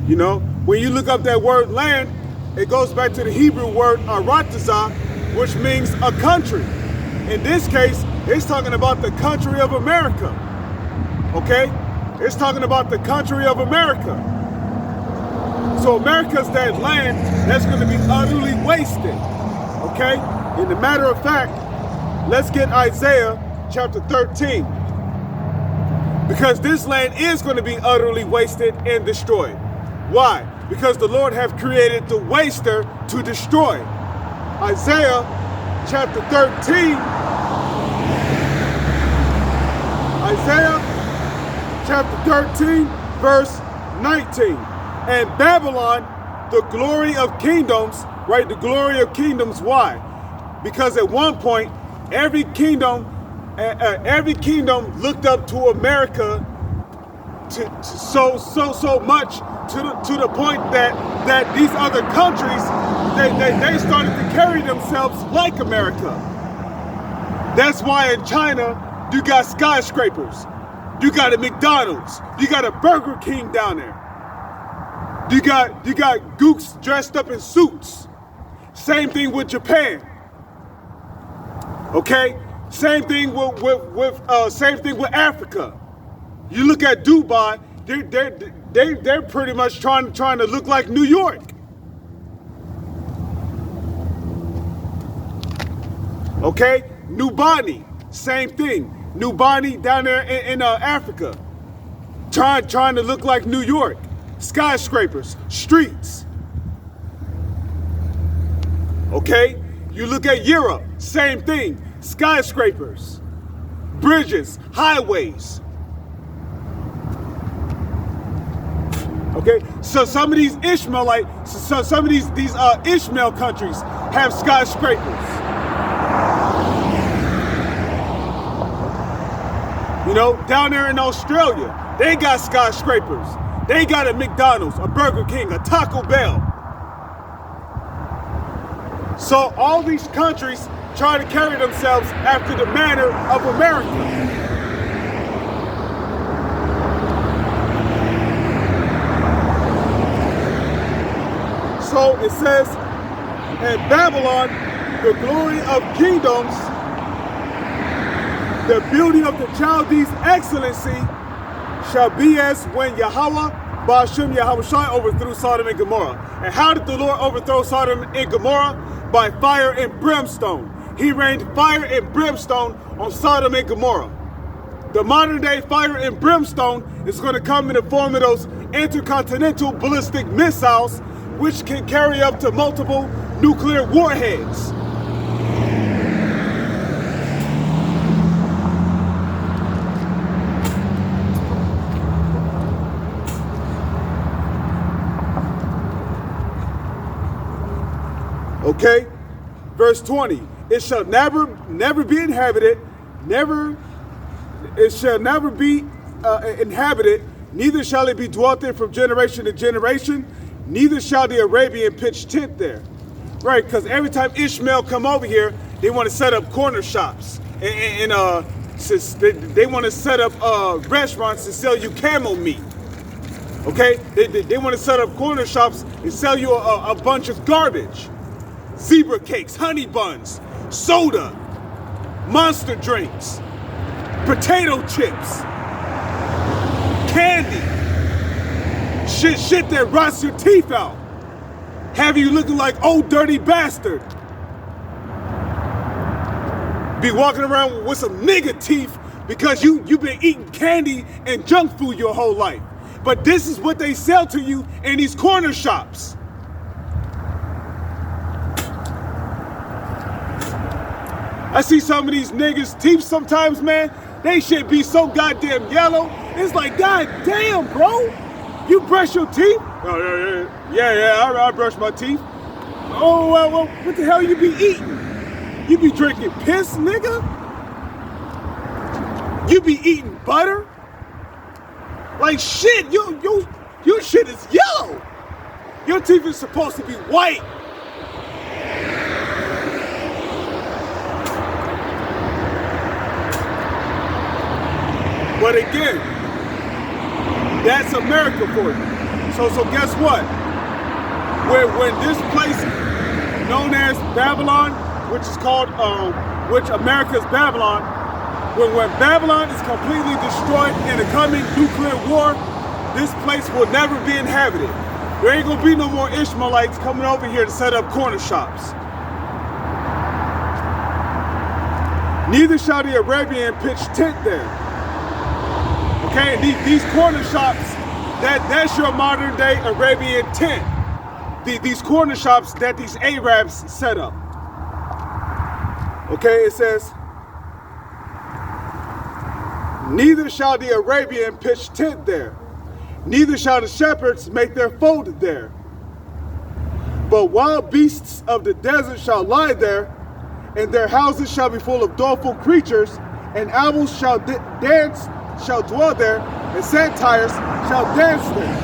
you know, when you look up that word land, it goes back to the Hebrew word aratazah, which means a country. In this case, it's talking about the country of America. Okay? It's talking about the country of America. So America's that land that's going to be utterly wasted. Okay? In the matter of fact, let's get Isaiah chapter 13. Because this land is going to be utterly wasted and destroyed. Why? Because the Lord have created the waster to destroy. Isaiah chapter 13. Isaiah chapter 13, verse 19. And Babylon, the glory of kingdoms, right? The glory of kingdoms, why? Because at one point, every kingdom looked up to America so much to the point that these other countries they started to carry themselves like America. That's why in China you got skyscrapers, you got a McDonald's, you got a Burger King down there. You got gooks dressed up in suits. Same thing with Japan. Okay? Same thing with Africa. You look at Dubai, they're pretty much trying to look like New York. Okay? Nubani, same thing. Nubani down there in Africa, trying to look like New York. Skyscrapers, streets. Okay? You look at Europe, same thing. Skyscrapers, bridges, highways. Okay? So some of these Ishmael countries have skyscrapers. You know, down there in Australia, they got skyscrapers. They got a McDonald's, a Burger King, a Taco Bell. So all these countries try to carry themselves after the manner of America. So it says, in Babylon, the glory of kingdoms, the beauty of the Chaldees' excellency shall be as when Yahweh, Ba'ashem Yahushai, overthrew Sodom and Gomorrah. And how did the Lord overthrow Sodom and Gomorrah? By fire and brimstone. He rained fire and brimstone on Sodom and Gomorrah. The modern day fire and brimstone is going to come in the form of those intercontinental ballistic missiles, which can carry up to multiple nuclear warheads. Okay, verse 20. It shall never be inhabited, it shall never be inhabited, neither shall it be dwelt in from generation to generation, neither shall the Arabian pitch tent there. Right, because every time Ishmael come over here, they want to set up corner shops. And they want to set up restaurants to sell you camel meat. Okay, they want to set up corner shops and sell you a bunch of garbage. Zebra cakes, honey buns, soda, monster drinks, potato chips, candy, shit that rots your teeth out, have you looking like old dirty bastard. Be walking around with some nigga teeth because you've been eating candy and junk food your whole life. But this is what they sell to you in these corner shops. I see some of these niggas' teeth sometimes, man. They shit be so goddamn yellow. It's like, goddamn, bro. You brush your teeth? Oh, yeah, I brush my teeth. Oh, well, what the hell you be eating? You be drinking piss, nigga? You be eating butter? Like shit, your shit is yellow. Your teeth is supposed to be white. But again, that's America for you. So guess what? When this place known as Babylon, which is called, which America's Babylon, when Babylon is completely destroyed in the coming nuclear war, this place will never be inhabited. There ain't gonna be no more Ishmaelites coming over here to set up corner shops. Neither shall the Arabian pitch tent there. Okay, these corner shops, that's your modern day Arabian tent. These corner shops that these Arabs set up. Okay, it says, neither shall the Arabian pitch tent there, neither shall the shepherds make their fold there. But wild beasts of the desert shall lie there, and their houses shall be full of doleful creatures, and owls shall dwell there, and satyrs shall dance there.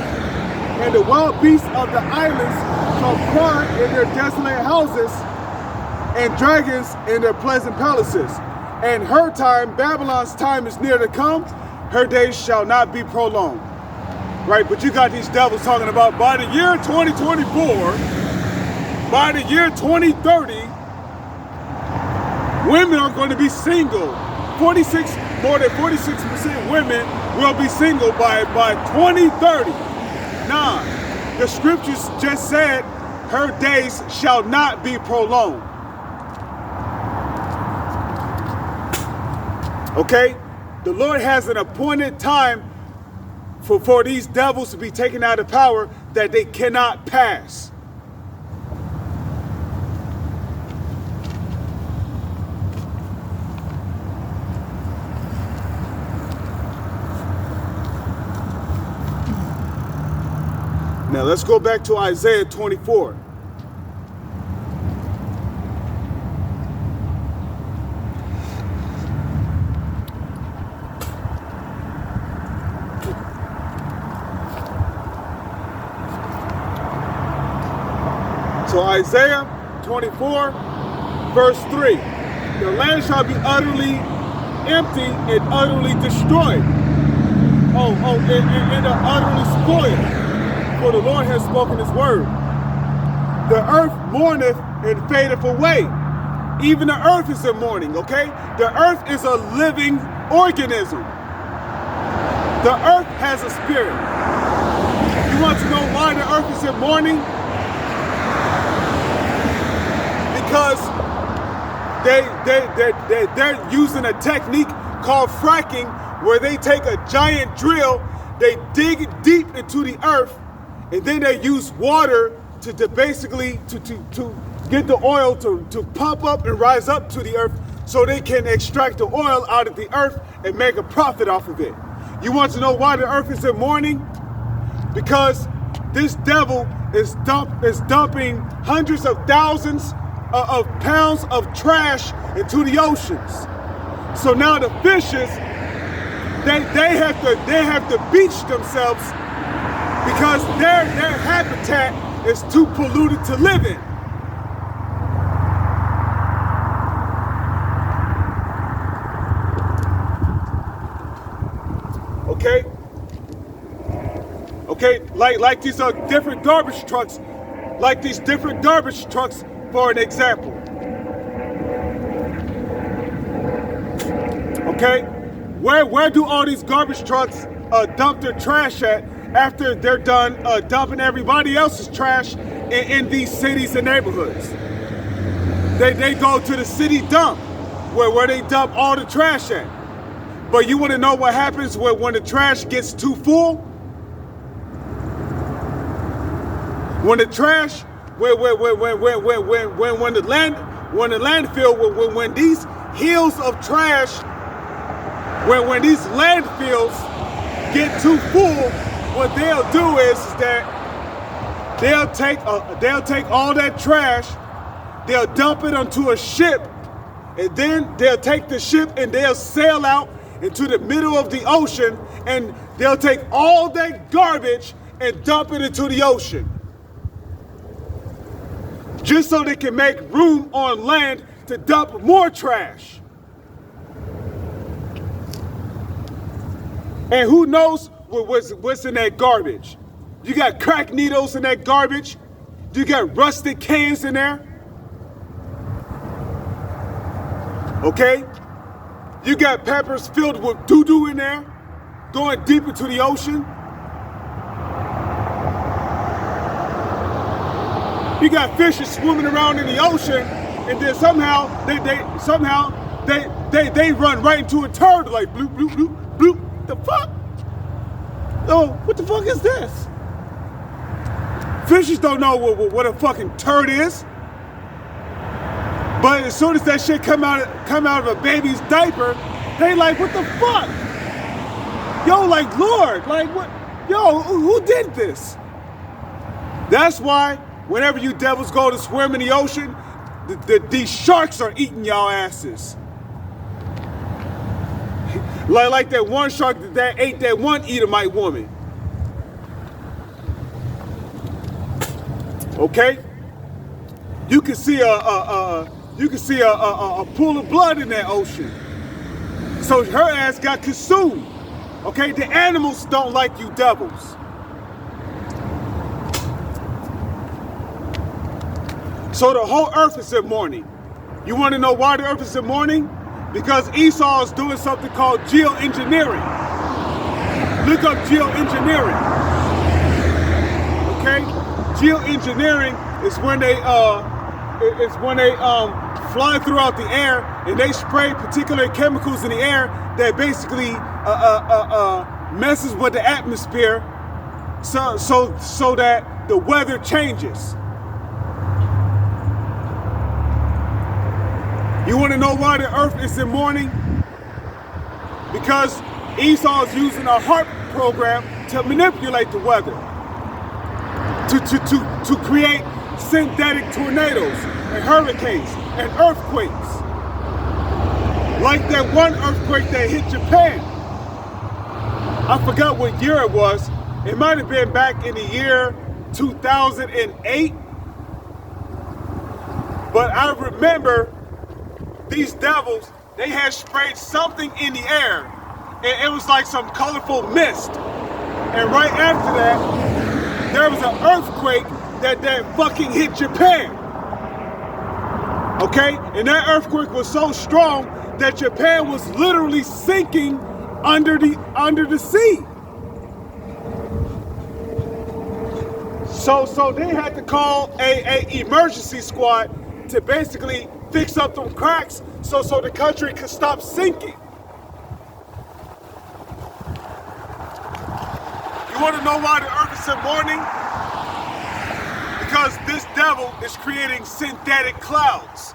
And the wild beasts of the islands shall cry in their desolate houses, and dragons in their pleasant palaces. And her time, Babylon's time, is near to come. Her days shall not be prolonged. Right, but you got these devils talking about by the year 2024, by the year 2030, women are going to be single. More than 46% women will be single by 2030. Nah, the scriptures just said her days shall not be prolonged. Okay? The Lord has an appointed time for these devils to be taken out of power that they cannot pass. Now let's go back to Isaiah 24. So Isaiah 24, verse 3. The land shall be utterly empty and utterly destroyed. And utterly spoiled. For the Lord has spoken his word. The earth mourneth and fadeth away. Even the earth is in mourning, okay? The earth is a living organism. The earth has a spirit. You want to know why the earth is in mourning? Because they're using a technique called fracking, where they take a giant drill, they dig deep into the earth, and then they use water to basically get the oil to pump up and rise up to the earth, so they can extract the oil out of the earth and make a profit off of it. You want to know why the earth is in mourning? Because this devil is dumping hundreds of thousands of pounds of trash into the oceans. So now the fishes, they have to beach themselves because their habitat is too polluted to live in. Okay, like these different garbage trucks, for an example. Okay, where do all these garbage trucks dump their trash at after they're done dumping everybody else's trash in these cities and neighborhoods? They go to the city dump where they dump all the trash at. But you want to know what happens when the trash gets too full? When the trash, when the landfill, when these hills of trash, when these landfills get too full, what they'll do is that they'll take all that trash, they'll dump it onto a ship, and then they'll take the ship and they'll sail out into the middle of the ocean, and they'll take all that garbage and dump it into the ocean, just so they can make room on land to dump more trash. And who knows what's in that garbage? You got crack needles in that garbage. You got rusted cans in there. Okay? You got peppers filled with doo-doo in there, going deep into the ocean. You got fishes swimming around in the ocean, and then somehow they run right into a turd, like bloop, bloop, bloop, bloop. The fuck? Oh, what the fuck is this? Fishes don't know what a fucking turd is. But as soon as that shit come out of a baby's diaper, they like, what the fuck? Yo, like, Lord, like, what? Yo, who did this? That's why whenever you devils go to swim in the ocean, these sharks are eating y'all asses. Like that one shark that ate that one Edomite woman. Okay? You can see a pool of blood in that ocean. So her ass got consumed. Okay? The animals don't like you devils. So the whole earth is in mourning. You want to know why the earth is in mourning? Because Esau is doing something called geoengineering. Look up geoengineering. Okay? Geoengineering is when they fly throughout the air and they spray particular chemicals in the air that basically messes with the atmosphere, so that the weather changes. You want to know why the earth is in mourning? Because Esau is using a HARP program to manipulate the weather, to create synthetic tornadoes and hurricanes and earthquakes. Like that one earthquake that hit Japan. I forgot what year it was. It might have been back in the year 2008. But I remember these devils, they had sprayed something in the air, and it was like some colorful mist. And right after that, there was an earthquake that fucking hit Japan. Okay? And that earthquake was so strong that Japan was literally sinking under the sea. So they had to call a emergency squad to basically fix up them cracks so the country could stop sinking. You want to know why the earth is in mourning? Because this devil is creating synthetic clouds.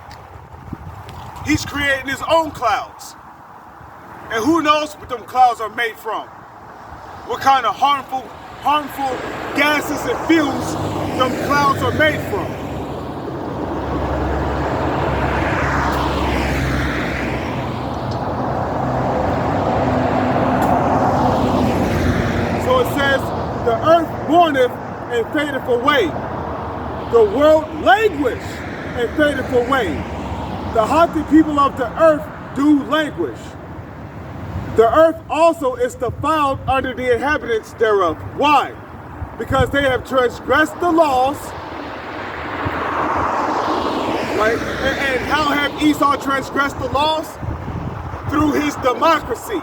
He's creating his own clouds. And who knows what them clouds are made from? What kind of harmful gases and fumes them clouds are made from? So it says, the earth mourneth and fadeth away. The world languish and fadeth away. The haughty people of the earth do languish. The earth also is defiled under the inhabitants thereof. Why? Because they have transgressed the laws. Right? And how have Esau transgressed the laws? Through his democracy,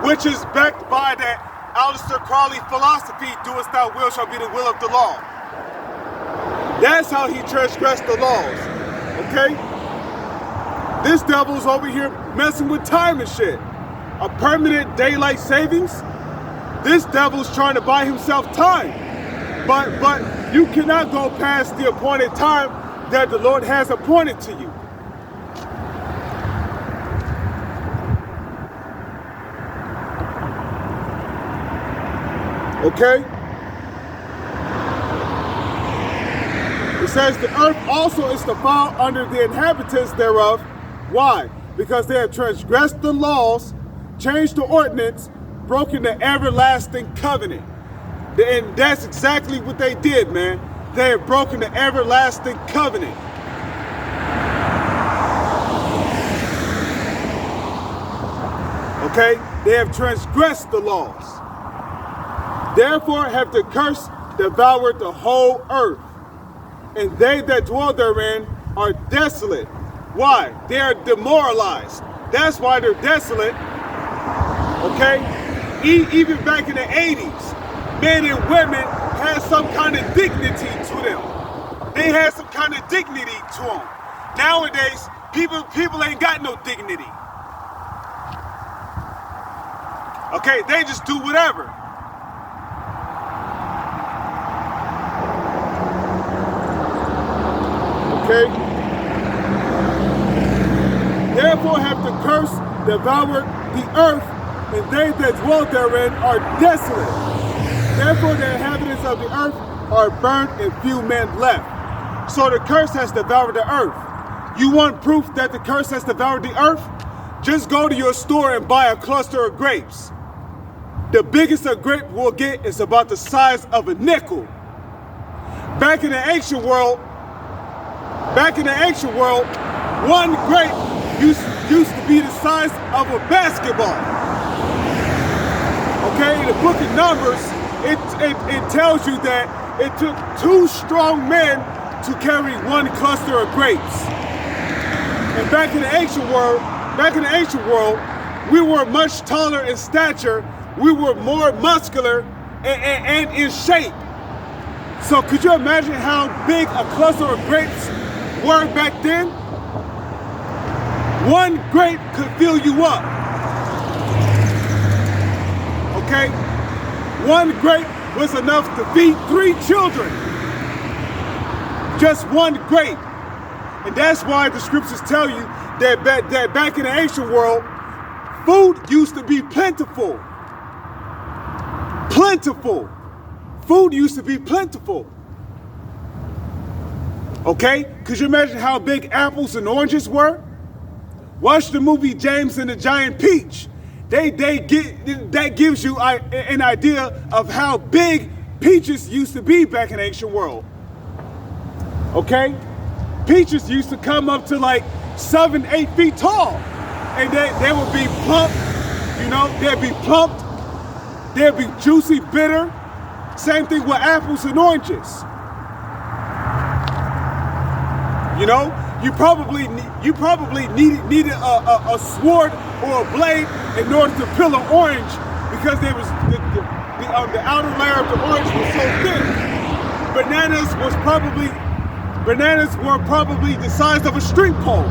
which is backed by that Aleister Crowley philosophy, doest thou will shall be the will of the law. That's how he transgressed the laws. Okay? This devil's over here messing with time and shit. A permanent daylight savings. This devil's trying to buy himself time. But you cannot go past the appointed time that the Lord has appointed to you. Okay? It says the earth also is defiled under the inhabitants thereof. Why? Because they have transgressed the laws, changed the ordinance, broken the everlasting covenant. And that's exactly what they did, man. They have broken the everlasting covenant. Okay? They have transgressed the laws. Therefore have the curse devoured the whole earth, and they that dwell therein are desolate. Why? They are demoralized. That's why they're desolate. Okay? Even back in the 80s, men and women had some kind of dignity to them. They had some kind of dignity to them. Nowadays, people ain't got no dignity. Okay? They just do whatever. Okay? Therefore have the curse devoured the earth, and they that dwell therein are desolate. Therefore the inhabitants of the earth are burnt, and few men left. So the curse has devoured the earth. You want proof that the curse has devoured the earth? Just go to your store and buy a cluster of grapes. The biggest a grape will get is about the size of a nickel. Back in the ancient world, one grape used to be the size of a basketball. Okay, in the book of Numbers, it tells you that it took 2 strong men to carry one cluster of grapes. And back in the ancient world, we were much taller in stature, we were more muscular and in shape. So could you imagine how big a cluster of grapes were back then? One grape could fill you up. Okay? One grape was enough to feed 3 children. Just one grape. And that's why the scriptures tell you that back in the ancient world, food used to be plentiful. Plentiful. Food used to be plentiful. Okay? Could you imagine how big apples and oranges were? Watch the movie James and the Giant Peach. That gives you an idea of how big peaches used to be back in the ancient world. Okay? peaches used to come up to like 7, 8 feet tall. And they would be plump, you know, they'd be plumped, they'd be juicy, bitter. Same thing with apples and oranges. You know, you probably needed a sword or a blade in order to peel an orange because there was the outer layer of the orange was so thin. Bananas were probably the size of a string pole.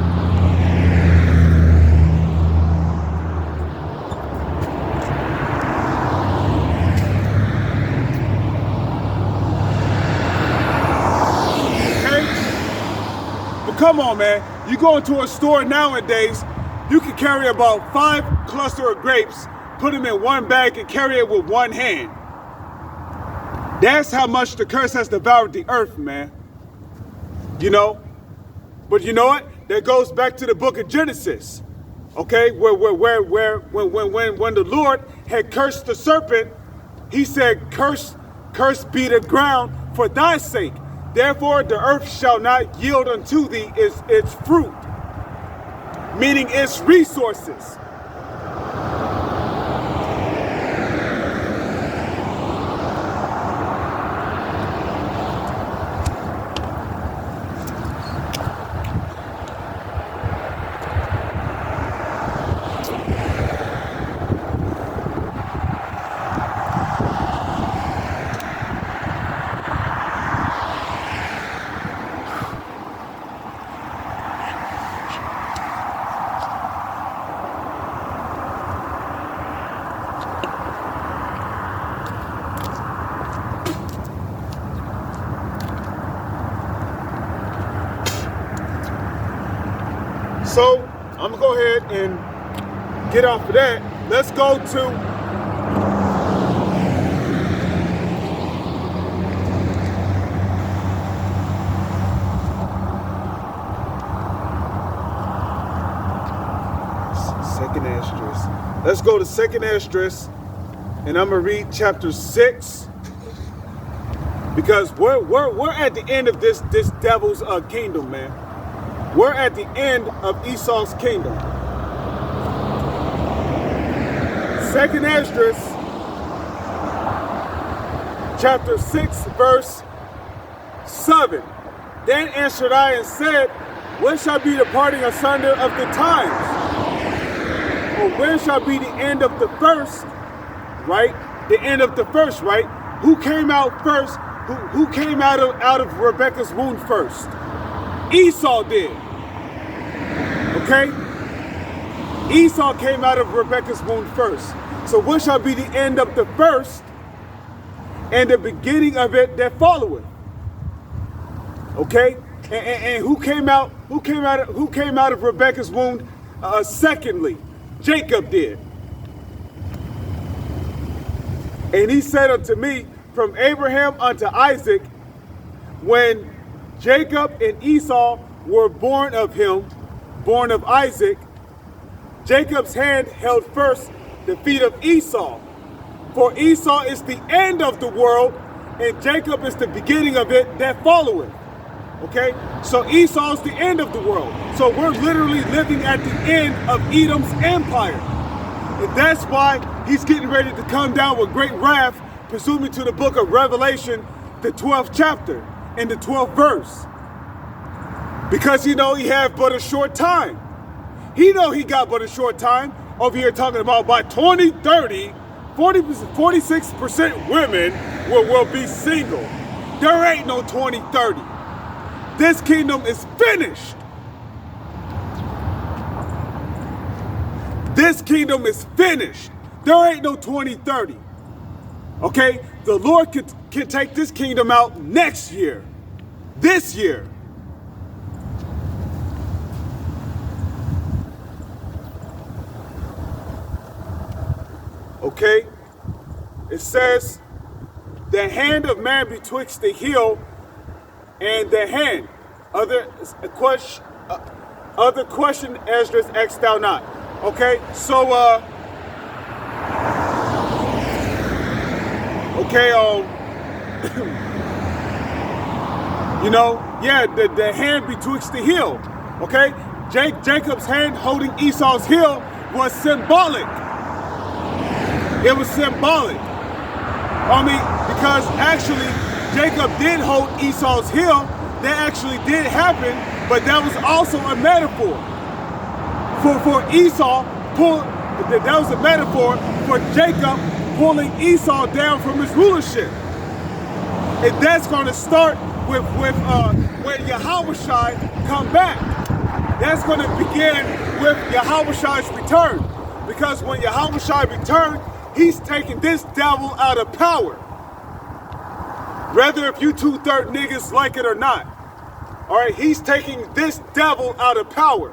Come on, man. You go into a store nowadays, you can carry about 5 clusters of grapes, put them in one bag, and carry it with one hand. That's how much the curse has devoured the earth, man. You know? But you know what? That goes back to the book of Genesis. Okay? When the Lord had cursed the serpent, he said, Curse be the ground for thy sake. Therefore, the earth shall not yield unto thee its fruit, meaning its resources. So I'm gonna go ahead and get off of that. Let's go to second Esdras. Let's go to second Esdras, and I'm gonna read chapter 6 because we're at the end of this devil's kingdom, man. We're at the end of Esau's kingdom. Second Esdras, chapter 6, verse 7. Then answered I and said, when shall be the parting asunder of the times? Or when shall be the end of the first? Right? The end of the first, right? Who came out first? Who came out of Rebekah's womb first? Esau did. Okay? Esau came out of Rebekah's womb first. So what shall be the end of the first and the beginning of it that followeth? Okay? And who came out of Rebekah's womb secondly? Jacob did. And he said unto me, from Abraham unto Isaac, when Jacob and Esau were born of him, born of Isaac, Jacob's hand held first the feet of Esau. For Esau is the end of the world, and Jacob is the beginning of it that followeth. Okay? So Esau's the end of the world. So we're literally living at the end of Edom's empire. And that's why he's getting ready to come down with great wrath, presuming to the book of Revelation, the 12th chapter and the 12th verse. Because he know he have but a short time. He know he got but a short time. Over here talking about by 2030, 46% women will be single. There ain't no 2030. This kingdom is finished. This kingdom is finished. There ain't no 2030. Okay? The Lord can take this kingdom out next year. This year. Okay? It says, the hand of man betwixt the heel and the hand. Other question, Esdras, asked thou not. Okay? So, You know, yeah, the hand betwixt the heel. Okay? Jacob's hand holding Esau's heel was symbolic. It was symbolic. I mean, because actually Jacob did hold Esau's heel. That actually did happen, but that was also a metaphor for Esau. That was a metaphor for Jacob pulling Esau down from his rulership. And that's going to start with when Yahushua come back. That's going to begin with Yahushua's return. Because when Yahushua returns, he's taking this devil out of power. Whether if you 2/3 niggas like it or not. All right, he's taking this devil out of power.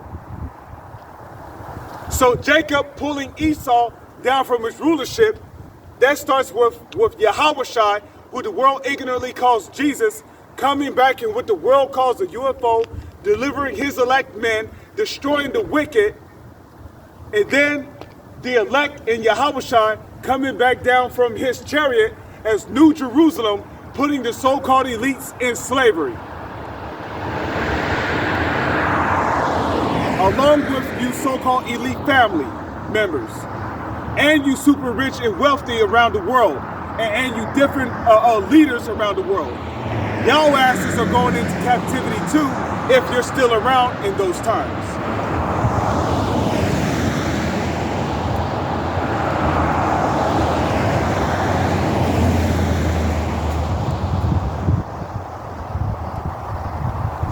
So Jacob pulling Esau down from his rulership, that starts with Yahushua, who the world ignorantly calls Jesus, coming back in what the world calls a UFO, delivering his elect men, destroying the wicked, and then the elect in Yahushua coming back down from his chariot as New Jerusalem, putting the so-called elites in slavery. Along with you so-called elite family members, and you super rich and wealthy around the world, and you different leaders around the world. Y'all asses are going into captivity too if you're still around in those times.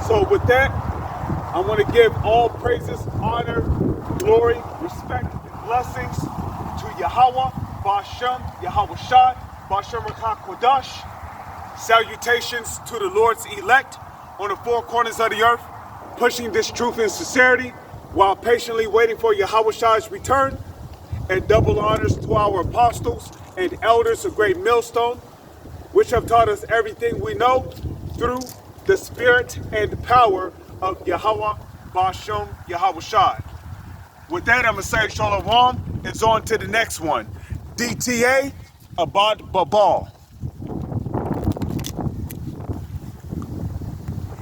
So with that, I want to give all praises, honor, glory, respect, and blessings to Yahweh, Ba'ashem, Yahushua, Ba'ashem Rakah Kodash. Salutations to the Lord's elect on the four corners of the earth, pushing this truth in sincerity while patiently waiting for Yahushua's return. And double honors to our apostles and elders of Great Millstone, which have taught us everything we know through the spirit and power of Yahweh, Ba'ashem, Yahushua. With that, I'm going to say Shalom, and on to the next one. DTA, Abad Babal.